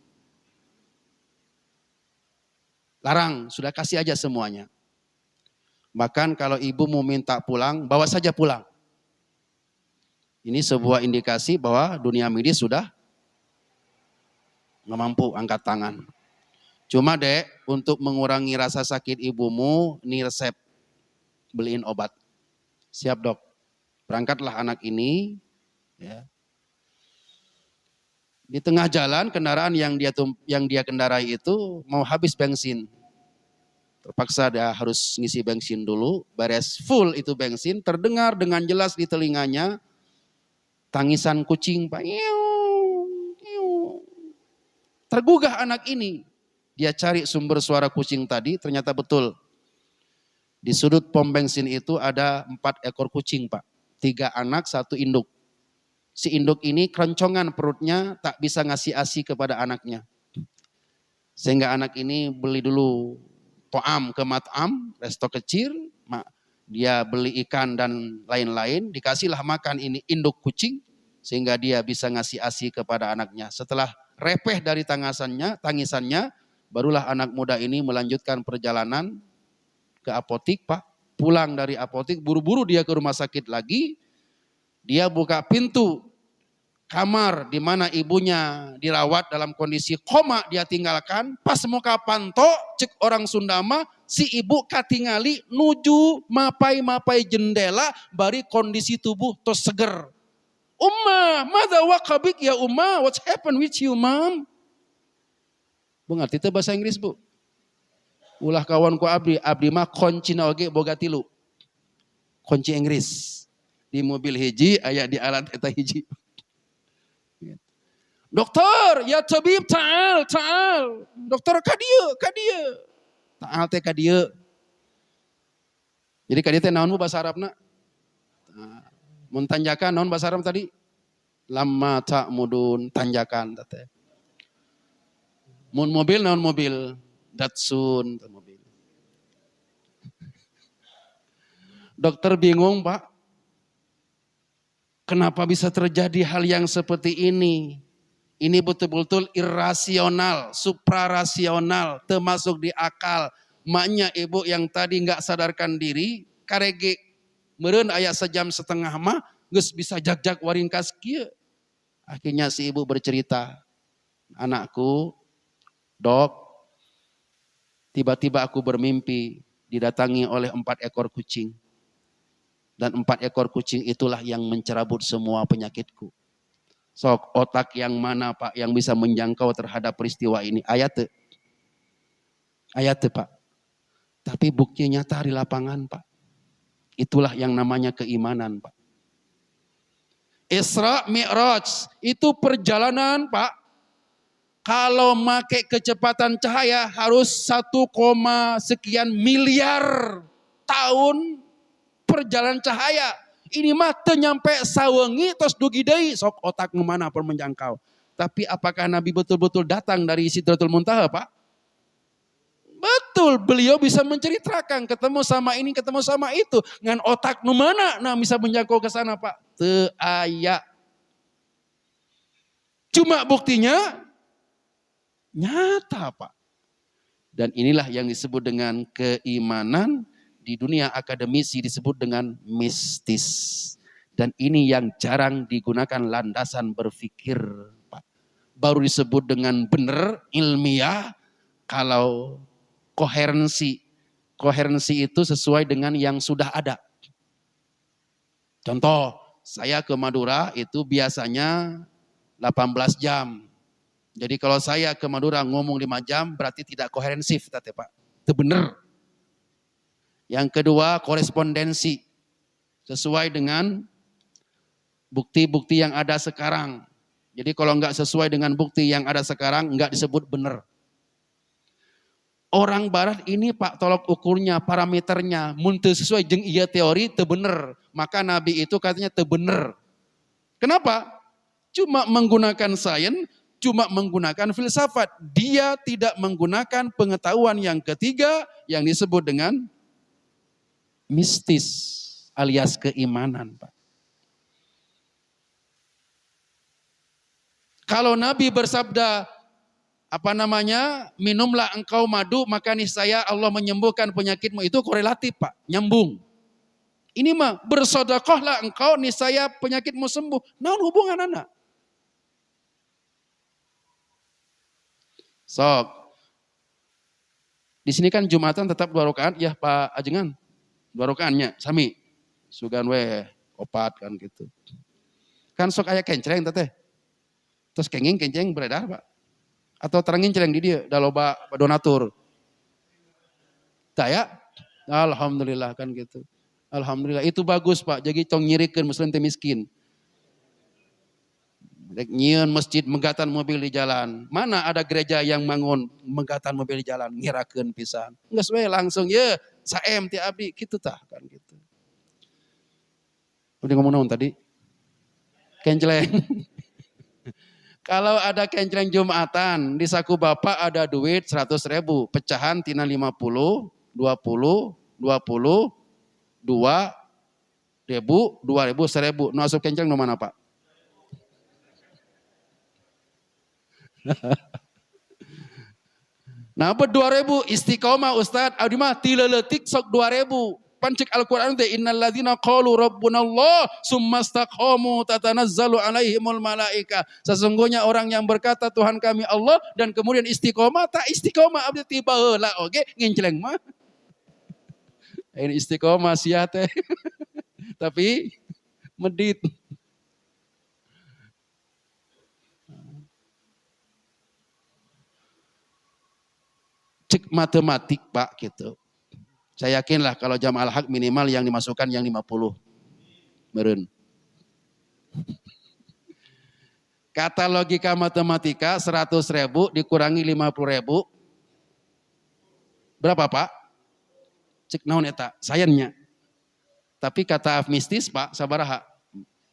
sudah kasih aja semuanya. Bahkan kalau ibu mau minta pulang, bawa saja pulang." Ini sebuah indikasi bahwa dunia medis sudah nggak mampu angkat tangan. Cuma dek, untuk mengurangi rasa sakit ibumu, ini resep, beliin obat. Siap dok. Berangkatlah anak ini. Ya. Di tengah jalan kendaraan yang dia kendarai itu mau habis bensin. Terpaksa dia harus ngisi bensin dulu, beres full itu bensin, terdengar dengan jelas di telinganya tangisan kucing Pak. Tergugah anak ini. Dia cari sumber suara kucing tadi, ternyata betul. Di sudut pom bensin itu ada 4 ekor kucing Pak. 3 anak, 1 induk. Si induk ini keroncongan perutnya, tak bisa ngasih ASI kepada anaknya. Sehingga anak ini beli dulu to'am ke mat'am, resto kecil. Dia beli ikan dan lain-lain, dikasihlah makan ini induk kucing. Sehingga dia bisa ngasih ASI kepada anaknya. Setelah repeh dari tangisannya, barulah anak muda ini melanjutkan perjalanan ke apotik Pak. Pulang dari apotik, buru-buru dia ke rumah sakit lagi. Dia buka pintu kamar di mana ibunya dirawat dalam kondisi koma, dia tinggalkan. Pas muka panto, cek orang Sundama, si ibu katingali nuju mapai-mapai jendela, bari kondisi tubuh tos seger. Umma, madza waqabik ya umma? What's happened with you, mom? Bu ngerti itu bahasa Inggris, Bu? Ulah kawan ku abdi mah kunci na oge boga 3. Kunci Inggris. Di mobil hiji, aya di alat eta hiji. Dokter, ya tabib ta'al. Dokter ka dieu. Ta'al teh ka dieu. Jadi ka dieu teh naon Bu bahasa Arabna? Mun tanjakan naon bahasa Arab tadi? Lamma ta'mudun, tanjakan teh. Mun mobil naon mobil? Datsun mobil. Dokter bingung Pak. Kenapa bisa terjadi hal yang seperti ini? Ini betul-betul irasional, suprarasional, termasuk di akal. Maknya ibu yang tadi nggak sadarkan diri, karege meureun aya 1,5 jam mah geus bisa jak-jak waringkas kieu. Akhirnya si ibu bercerita, "Anakku, dok, tiba-tiba aku bermimpi didatangi oleh 4 ekor kucing. Dan 4 ekor kucing itulah yang mencerabut semua penyakitku. Sok otak yang mana Pak yang bisa menjangkau terhadap peristiwa ini?" Ayat Pak. Tapi bukti nyata di lapangan Pak. Itulah yang namanya keimanan Pak. Isra Mi'raj itu perjalanan Pak. Kalau make kecepatan cahaya harus 1, sekian miliar tahun perjalanan cahaya. Ini mah teu nyampe sawengi tos dugi deui sok otak mana pun menjangkau. Tapi apakah Nabi betul-betul datang dari Sidratul Muntaha Pak? Betul, beliau bisa menceritakan ketemu sama ini, ketemu sama itu. Ngan otak nu mana nah bisa menjangkau ke sana Pak? Teu aya. Cuma buktinya nyata Pak. Dan inilah yang disebut dengan keimanan, di dunia akademisi disebut dengan mistis. Dan ini yang jarang digunakan landasan berpikir Pak. Baru disebut dengan benar ilmiah kalau koherensi. Koherensi itu sesuai dengan yang sudah ada. Contoh, saya ke Madura itu biasanya 18 jam. Jadi kalau saya ke Madura ngomong 5 jam berarti tidak koherensif tadi Pak. Itu benar. Yang kedua korespondensi. Sesuai dengan Bukti-bukti yang ada sekarang. Jadi kalau nggak sesuai dengan bukti yang ada sekarang, nggak disebut benar. Orang barat ini Pak tolok ukurnya, parameternya, mun teu sesuai jeung iya teori teu bener. Maka Nabi itu katanya teu bener. Kenapa? Cuma menggunakan sains, cuma menggunakan filsafat. Dia tidak menggunakan pengetahuan yang ketiga yang disebut dengan mistis alias keimanan, Pak. Kalau Nabi bersabda, minumlah engkau madu, maka niscaya Allah menyembuhkan penyakitmu, itu korelatif Pak, nyambung. Ini mah bersedekahlah engkau, niscaya penyakitmu sembuh. Naon hubungan anak? Sok. Di sini kan Jumatan tetap 2 rakaat ya Pak Ajengan. 2 rakaatnya sami. Sugan we opat kan gitu. Kan sok aya kencreng teteh. Terus kenceng beredar Pak. Atau terangin celeng di dia, da loba donatur. Taya? Alhamdulillah kan gitu. Alhamdulillah itu bagus Pak. Jadi tong nyirikeun muslim teh miskin. Nyieun masjid megatan mobil di jalan. Mana ada gereja yang bangun megatan mobil di jalan, ngirakeun pisan. Geus we langsung ye saem ti abdi kitu tah kan gitu. Udah ngomong naon tadi? Kencleng. Kalau ada kencreng Jumatan, di saku bapak ada duit 100.000, pecahan tina 50, 20, 20, 2.000, 2.000, 1.000. Nu asup kencreng nu mana Pak? Nah, 2.000 istiqomah Ustaz, abdi mah tileuletik sok 2.000. Pancik Al-Quran teh innal ladzina qalu rabbunallah summastaqamu tatanazzalu alaihimul malaika. Sesungguhnya orang yang berkata Tuhan kami Allah dan kemudian istiqomah, tak istiqomah abdi tiba heula oge nginceleng mah. Ini istiqomah sia teh. Tapi medit. Cek matematik Pak gitu. Saya yakinlah kalau jam al-haq minimal yang dimasukkan yang 50. Meren. Kata logika matematika 100.000 dikurangi 50.000. Berapa Pak? Cek naon eta? Sayennya. Tapi kata mistis Pak, sabaraha?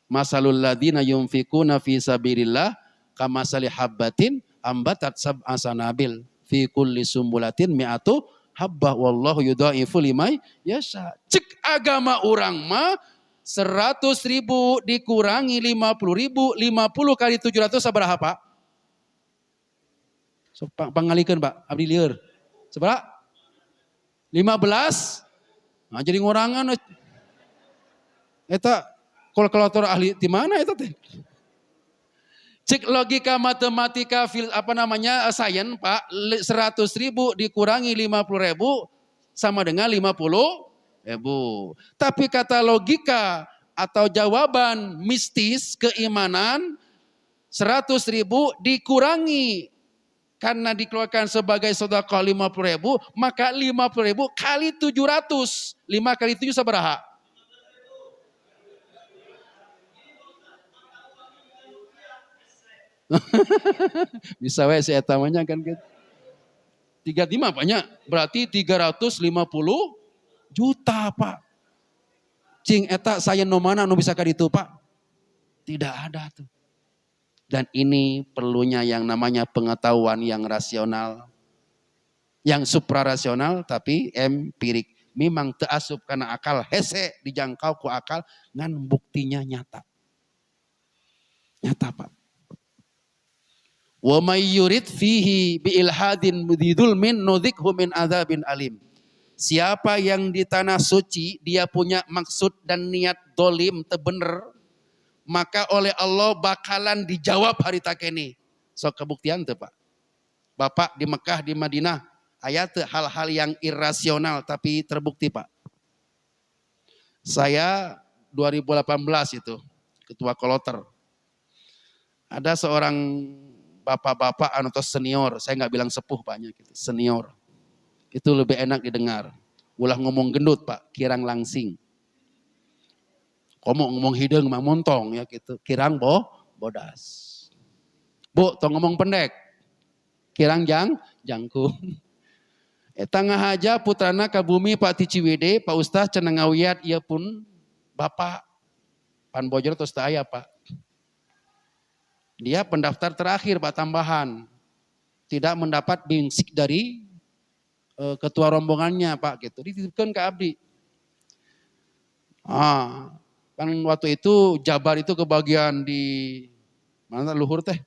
Masalul ladina yunfikuna fi sabilillah kamasali habbatin ambatat sab'a sanabil fi kulli sumbulatin mi'atu habbah wallahu yudha'ifu limay yasha. Cek agama orang mah 100.000 dikurangi 50.000, 50 kali 700 sabaraha Pak? So, pangalikeun Pak, abdi lieur. Sabaraha? 15. Nah, jadi ngorangan eta kalkulator ahli di mana eta teh? Cek logika matematika sains Pak, 100.000 dikurangi 50.000 sama dengan 50.000. Tapi kata logika atau jawaban mistis keimanan 100.000 dikurangi karena dikeluarkan sebagai sedekah 50.000, maka 50.000 kali 700. 5 kali 7 sabaraha? Bisa we si eta mah kan gitu. 35 banyak, berarti 350 juta Pak. Cing eta saya no mana nu bisa ka ditu Pak? Tidak ada tuh. Dan ini perlunya yang namanya pengetahuan yang rasional. Yang suprarasional tapi empirik. Memang teu asup kana akal hese dijangkau ku akal ngan buktinya nyata. Nyata Pak. Wa may yurid fihi bi ilhadin mudidulmin nudzikhu min adzabin alim. Siapa yang di tanah suci dia punya maksud dan niat dolim teu bener, maka oleh Allah bakalan dijawab hari takeni. Sok kebuktian teu Pak? Bapak di Mekah di Madinah aya teu hal-hal yang irasional tapi terbukti Pak? Saya 2018 itu ketua Koloter. Ada seorang bapak-bapak atau senior, saya nggak bilang sepuh banyak gitu, senior. Itu lebih enak didengar. Ulah ngomong gendut Pak, kirang langsing. Komo ngomong hidung mah montong ya gitu. Kirang bodas. Bu, tong ngomong pendek. Kirang jangkung. Eta ngahaja putrana ka bumi Pak Ticiwide, Pak Ustaz cenah ngawiyat ieu pun Bapak pan bojor tos teu aya Pak. Dia pendaftar terakhir Pak tambahan. Tidak mendapat bingsik dari ketua rombongannya Pak gitu. Dititipkeun ke abdi. Kan waktu itu Jabar itu kebagian di mana luhur teh.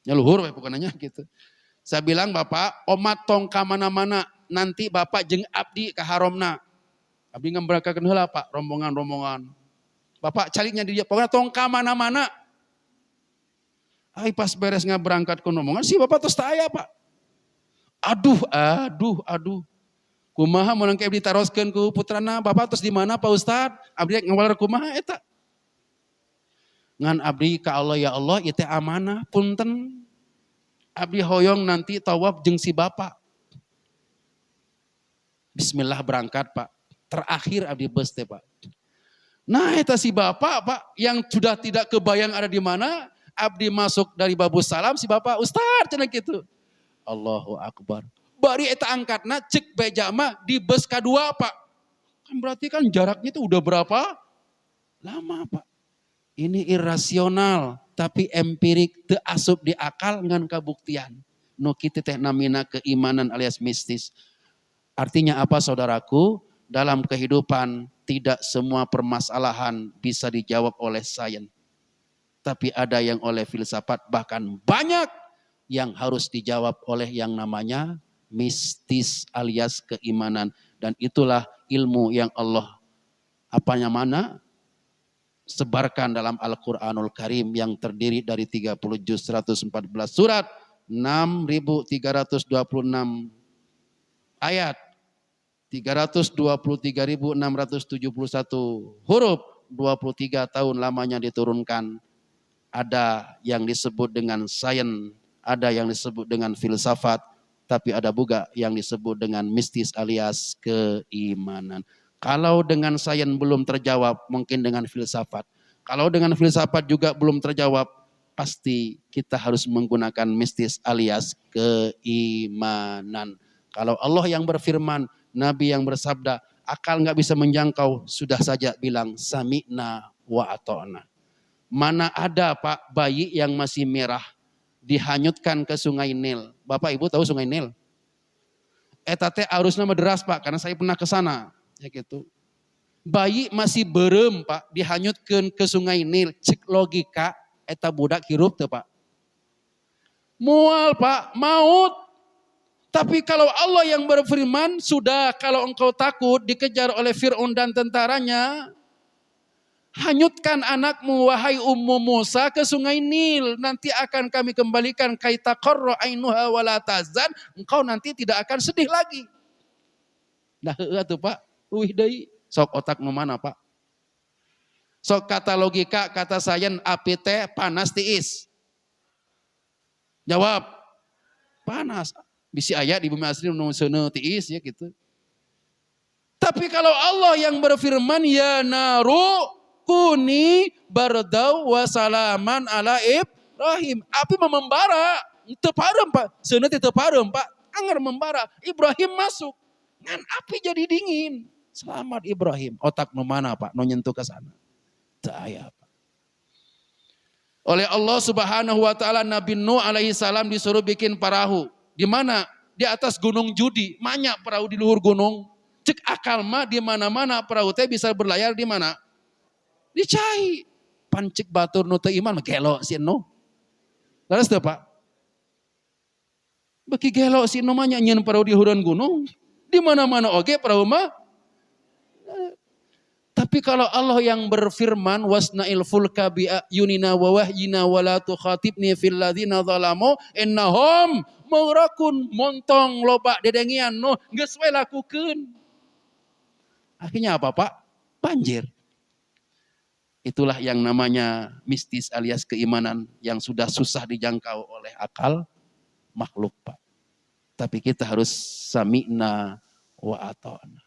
Ya luhur we pokoknya gitu. Saya bilang Bapak, omat tong ka mana-mana, nanti Bapak jeung abdi ka haromna. Abdi ngambrakakeun heula Pak, rombongan-rombongan. Bapak carinya di dia, pokoknya tong ka mana-mana. Ai pas beres ngaberangkat ke rombongan, si Bapak tos teu aya Pak. Aduh. Kumaha mun engke ditaroskeun ku putrana, Bapak tos di mana Pak Ustad? Abdi ngawaler kumaha eta? Ngan abdi ka Allah ya Allah, ieu teh amanah, punten. Abdi hoyong nanti tawaf jeung si Bapak. Bismillah berangkat Pak. Terakhir abdi beus teh Pak. Nah eta si Bapak Pak yang sudah tidak kebayang ada di mana. Abdi masuk dari babu salam si Bapak Ustaz cenah kitu. Allahu Akbar. Bari eta angkatna cek beja mah di bus kedua Pak. Kan berarti kan jaraknya itu udah berapa lama Pak. Ini irasional tapi empirik teu asup di akal ngan kabuktian. Nu kitu teh namina keimanan alias mistis. Artinya apa saudaraku? Dalam kehidupan tidak semua permasalahan bisa dijawab oleh sains. Tapi ada yang oleh filsafat, bahkan banyak yang harus dijawab oleh yang namanya mistis alias keimanan. Dan itulah ilmu yang Allah sebarkan dalam Al-Quranul Karim yang terdiri dari 30 juz 114 surat, 6.326 ayat, 323.671 huruf, 23 tahun lamanya diturunkan. Ada yang disebut dengan sains, ada yang disebut dengan filsafat, tapi ada juga yang disebut dengan mistis alias keimanan. Kalau dengan sains belum terjawab, mungkin dengan filsafat. Kalau dengan filsafat juga belum terjawab, pasti kita harus menggunakan mistis alias keimanan. Kalau Allah yang berfirman, Nabi yang bersabda, akal nggak bisa menjangkau, sudah saja bilang sami'na wa ata'na. Mana ada Pak bayi yang masih merah dihanyutkan ke Sungai Nil. Bapak Ibu tahu Sungai Nil? Eta teh arusna mah deras Pak, karena saya pernah ke sana. Ya gitu. Bayi masih berem Pak, dihanyutkan ke Sungai Nil. Cek logika, eta budak hirup teu Pak. Mual Pak, maut. Tapi kalau Allah yang berfirman, sudah kalau engkau takut dikejar oleh Fir'aun dan tentaranya, hanyutkan anakmu wahai Ummu Musa ke Sungai Nil. Nanti akan kami kembalikan kaita qarra ainuha wala tazan. Engkau nanti tidak akan sedih lagi. Nah itu Pak. Wih deui, sok otak nu mana Pak? Sok kata logika, kata sains api teh panas tiis. Jawab. Panas. Bisi aya di bumi asli nu seuneu tiis ya gitu. Tapi kalau Allah yang berfirman ya naru kuni bardau wa salaman ala Ibrahim. Api membara, teu parem Pak. Seuneu teh teu parem Pak. Anger membara. Ibrahim masuk. Ngan api jadi dingin. Selamat Ibrahim. Otak nu mana Pak? Nu nyentuh ke sana. Teu aya Pak. Oleh Allah Subhanahu wa taala Nabi Nuh alaihi salam disuruh bikin perahu. Di mana? Di atas gunung Judi. Banyak perahu di luhur gunung. Cek akal mah di mana-mana perahu teh bisa berlayar di mana? Di cai. Pancik batur nu teu iman gelo si Nuh. Laras teu Pak? Beki gelo si Nuh mah nyanyian perahu di huruan gunung. Di mana-mana oge perahu mah. Tapi kalau Allah yang berfirman wasna'il fulka bi ayunina wa wahyina wa la tukhatibni fil ladzina zalamu innahum mughraqun, montong loba dedengian Nuh geus we lakukeun. Akhirnya apa Pak? Banjir. Itulah yang namanya mistis alias keimanan yang sudah susah dijangkau oleh akal makhluk Pak. Tapi kita harus sami'na wa ata'na.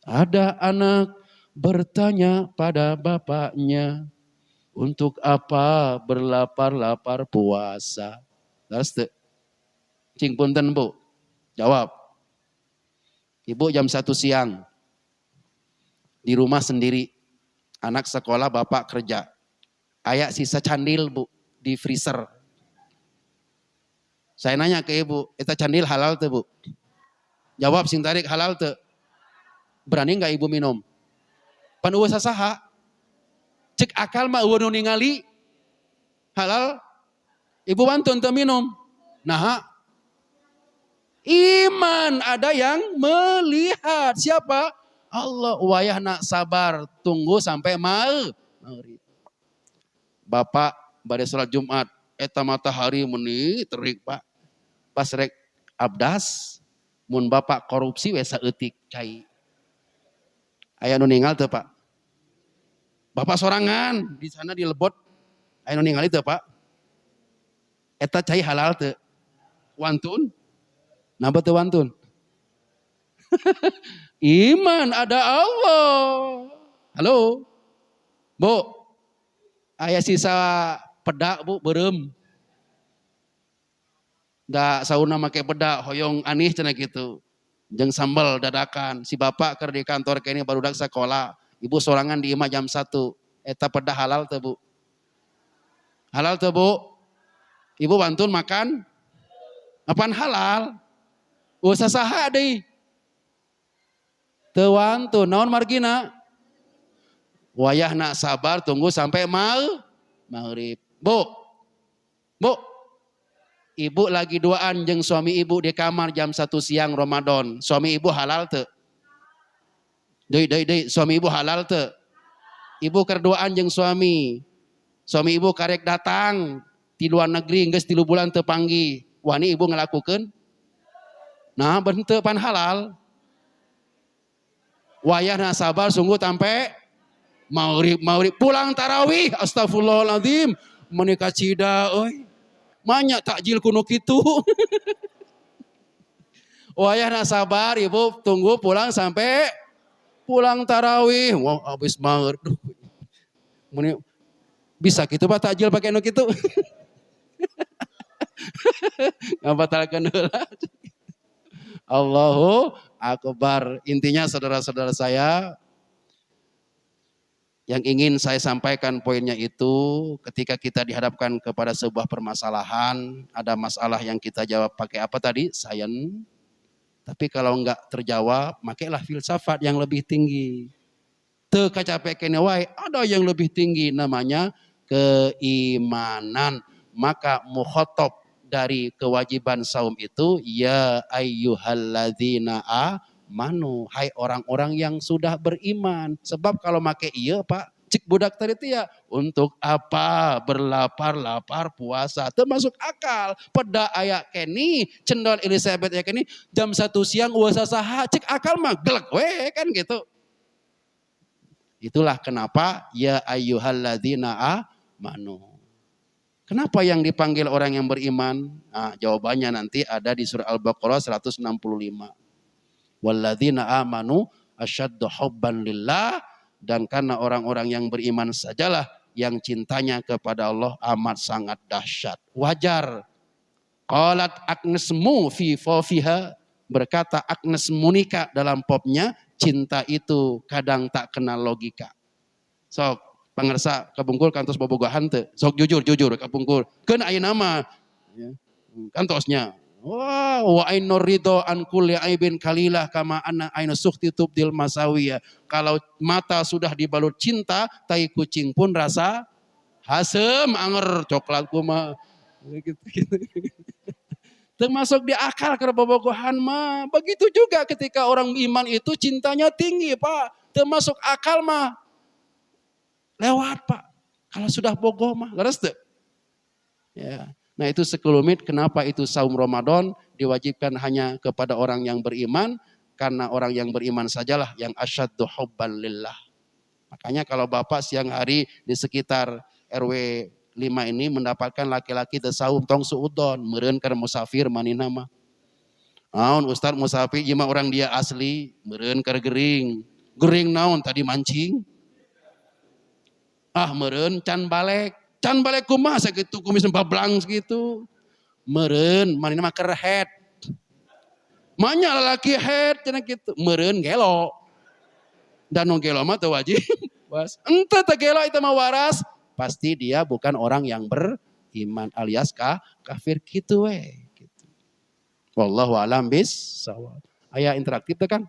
Ada anak bertanya pada bapaknya, untuk apa berlapar-lapar puasa? Terus tuh, cing punten bu, jawab. Ibu jam 1 siang, di rumah sendiri, anak sekolah, bapak kerja. Ayak sisa candil bu, di freezer. Saya nanya ke ibu, itu candil halal tuh bu? Jawab sing tarik halal tuh. Berani nggak ibu minum? Pan uwe sasaha, cek akal mah uwe nu ningali halal, ibu wantun teu minum. Nah, iman ada yang melihat. Siapa? Allah. Wayah nak sabar, tunggu sampai maghrib. Bapak pada sholat Jumat, eta matahari meni terik pak. Pas rek abdas, mun bapak korupsi we saeutik cai. Aya nu ningal teu pak? Bapak sorangan di sana di Lebot. Aya nu ningali teu pak? Eta cai halal teu? Wantun? Napa teu wantun? Iman ada Allah. Halo. Bu. Aya sisa peda bu berem. Da sauna make peda hoyong anih cenah gitu. Jeung sambal dadakan. Si bapak keur di kantor kene barudak sekolah. Ibu sorangan di imah jam 1. Eta peda halal teu bu? Halal teu bu? Ibu wantun makan? Apaan halal? Usaha saha deui? Teu wantun. Naon margina? Wayah nak sabar tunggu sampai maghrib. Bu. Bu. Ibu lagi duaan jeung suami ibu di kamar jam 1 siang Ramadan. Suami ibu halal teu? Deui, suami ibu halal teu? Ibu keur duaan jeung suami. Suami ibu karek datang di luar negeri geus 3 bulan teu panggih. Wani ibu ngalakukeun? Nah, benteu pan halal. Wayah nak sabar sungguh sampai maghrib pulang tarawih, astagfirullahaladzim, menikah cida, oi, banyak takjil kuno kitu. Wayah nak sabar, ibu tunggu pulang sampai pulang tarawih, wah habis maghrib, bisa gitu pak takjil pakai nu kitu, ngabatalkeun heula. Allahu Akbar. Intinya saudara-saudara saya, yang ingin saya sampaikan poinnya itu, ketika kita dihadapkan kepada sebuah permasalahan, ada masalah yang kita jawab pakai apa tadi? Sains. Tapi kalau enggak terjawab, makailah filsafat yang lebih tinggi. Teu kacape kene wae, ada yang lebih tinggi namanya keimanan. Maka mukhatab dari kewajiban saum itu, ya ayyuhalladzina manu, hai orang-orang yang sudah beriman. Sebab kalau make iya pak, cik budak tadi itu ya, untuk apa berlapar-lapar puasa, termasuk akal. Pada ayak keni, cendol Elizabeth ya keni, jam 1 siang uasa saha, cik akal mah gelek we kan gitu. Itulah kenapa ya ayyuhalladzina amanu. Kenapa yang dipanggil orang yang beriman? Nah, jawabannya nanti ada di surah Al-Baqarah 165. Walladzina amanu asyaddu hubban lillah, dan karena orang-orang yang beriman sajalah yang cintanya kepada Allah amat sangat dahsyat. Wajar. Qalat Agnes Mo fi fiha, berkata Agnes Monica dalam popnya, cinta itu kadang tak kenal logika. Sok pangersa kabungkul kantos bobogohan teu. Sok jujur kabungkul. Keun aya nama ya, kantosnya. Wah, wa ainur ridho an kulli aibin kalilah kama anna ainu sukhti tubdil masawiya. Kalau mata sudah dibalut cinta, tai kucing pun rasa hasem anger coklat kumaha gitu. Termasuk di akal keur bobogohan mah. Begitu juga ketika orang iman itu cintanya tinggi, Pak. Termasuk akal mah lewat, Pak. Kalau sudah bogoh mah leres teu? Ya. Nah itu sekelumit kenapa itu saum Ramadan diwajibkan hanya kepada orang yang beriman. Karena orang yang beriman sajalah yang asyaddu hubban lillah. Makanya kalau Bapak siang hari di sekitar RW 5 ini mendapatkan laki-laki tersaum tong suudon. Meureun keur musafir manina mah. Naon Ustaz musafir ieu mah orang dia asli. Meureun keur gering. Gering naon tadi mancing. Ah meren can balek. Can balek kumaha sakitu kumis bablang segitu. Meren manina mah keur head. Manya lalaki head cenah kitu. Meren gelo. Dan nu gelo mah teu wajib. Was. Ente teu gelo itu mah waras. Pasti dia bukan orang yang beriman alias kafir gitu we. Gitu. Wallahu a'lam bissawab. Aya interaktif teh kan?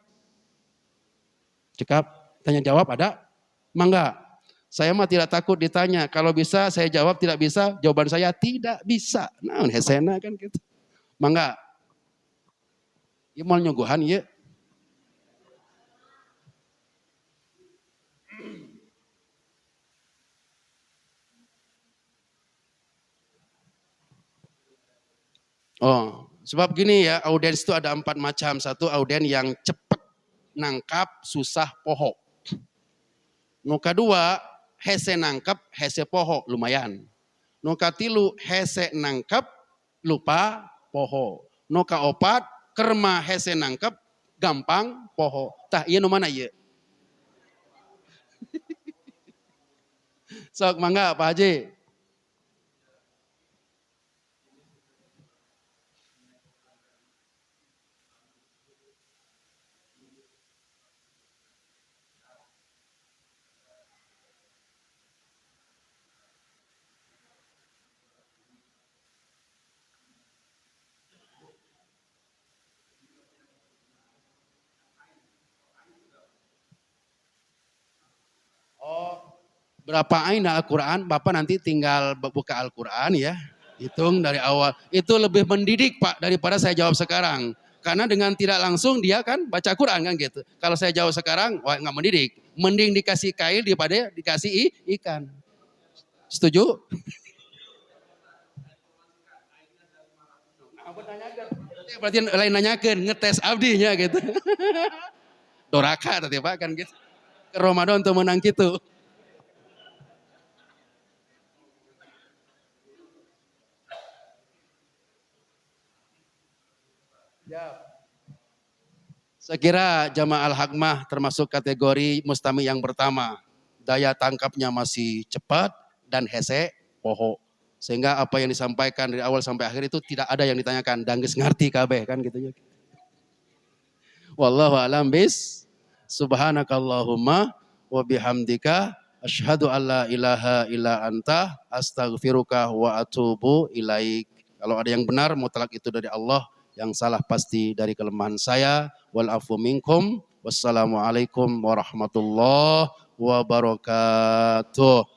Cekap tanya jawab ada? Mangga. Saya mah tidak takut ditanya. Kalau bisa saya jawab, tidak bisa jawaban saya tidak bisa. Nah, hesena kan gitu. Mangga. Ieu moal nyuguhan ieu. Oh, sebab gini ya, audiens itu ada 4 macam. Satu audien yang cepat nangkap, susah poho. Nu kadua, hese nangkap, hese poho, lumayan. Nu katilu, hese nangkap, lupa poho. Nu kaopat, kerma hese nangkap, gampang poho. Tah ieu nu mana ieu? Sok mangga Pak Haji. Oh, berapa ain Al-Quran? Bapak nanti tinggal buka Al-Quran ya. Hitung dari awal. Itu lebih mendidik Pak daripada saya jawab sekarang. Karena dengan tidak langsung dia kan baca Quran kan gitu. Kalau saya jawab sekarang, wah nggak mendidik. Mending dikasih kail daripada dikasih ikan. Setuju? Berarti lain nanyakan, ngetes abdinya gitu. Doraka tadi Pak kan gitu. Ke Ramadan tuh menang gitu. Ya. Saya kira jamaah al-haqmah termasuk kategori mustami yang pertama. Daya tangkapnya masih cepat dan hese poho. Sehingga apa yang disampaikan dari awal sampai akhir itu tidak ada yang ditanyakan. Dan geus ngarti kabeh kan gitu ya. Wallahu a'lam bis. Subhanakallahumma wa bihamdika asyhadu alla ilaha illa anta astaghfiruka wa atubu ilaik. Kalau ada yang benar mutlak itu dari Allah, yang salah pasti dari kelemahan saya. Wal afu minkum. Wassalamualaikum warahmatullahi wabarakatuh.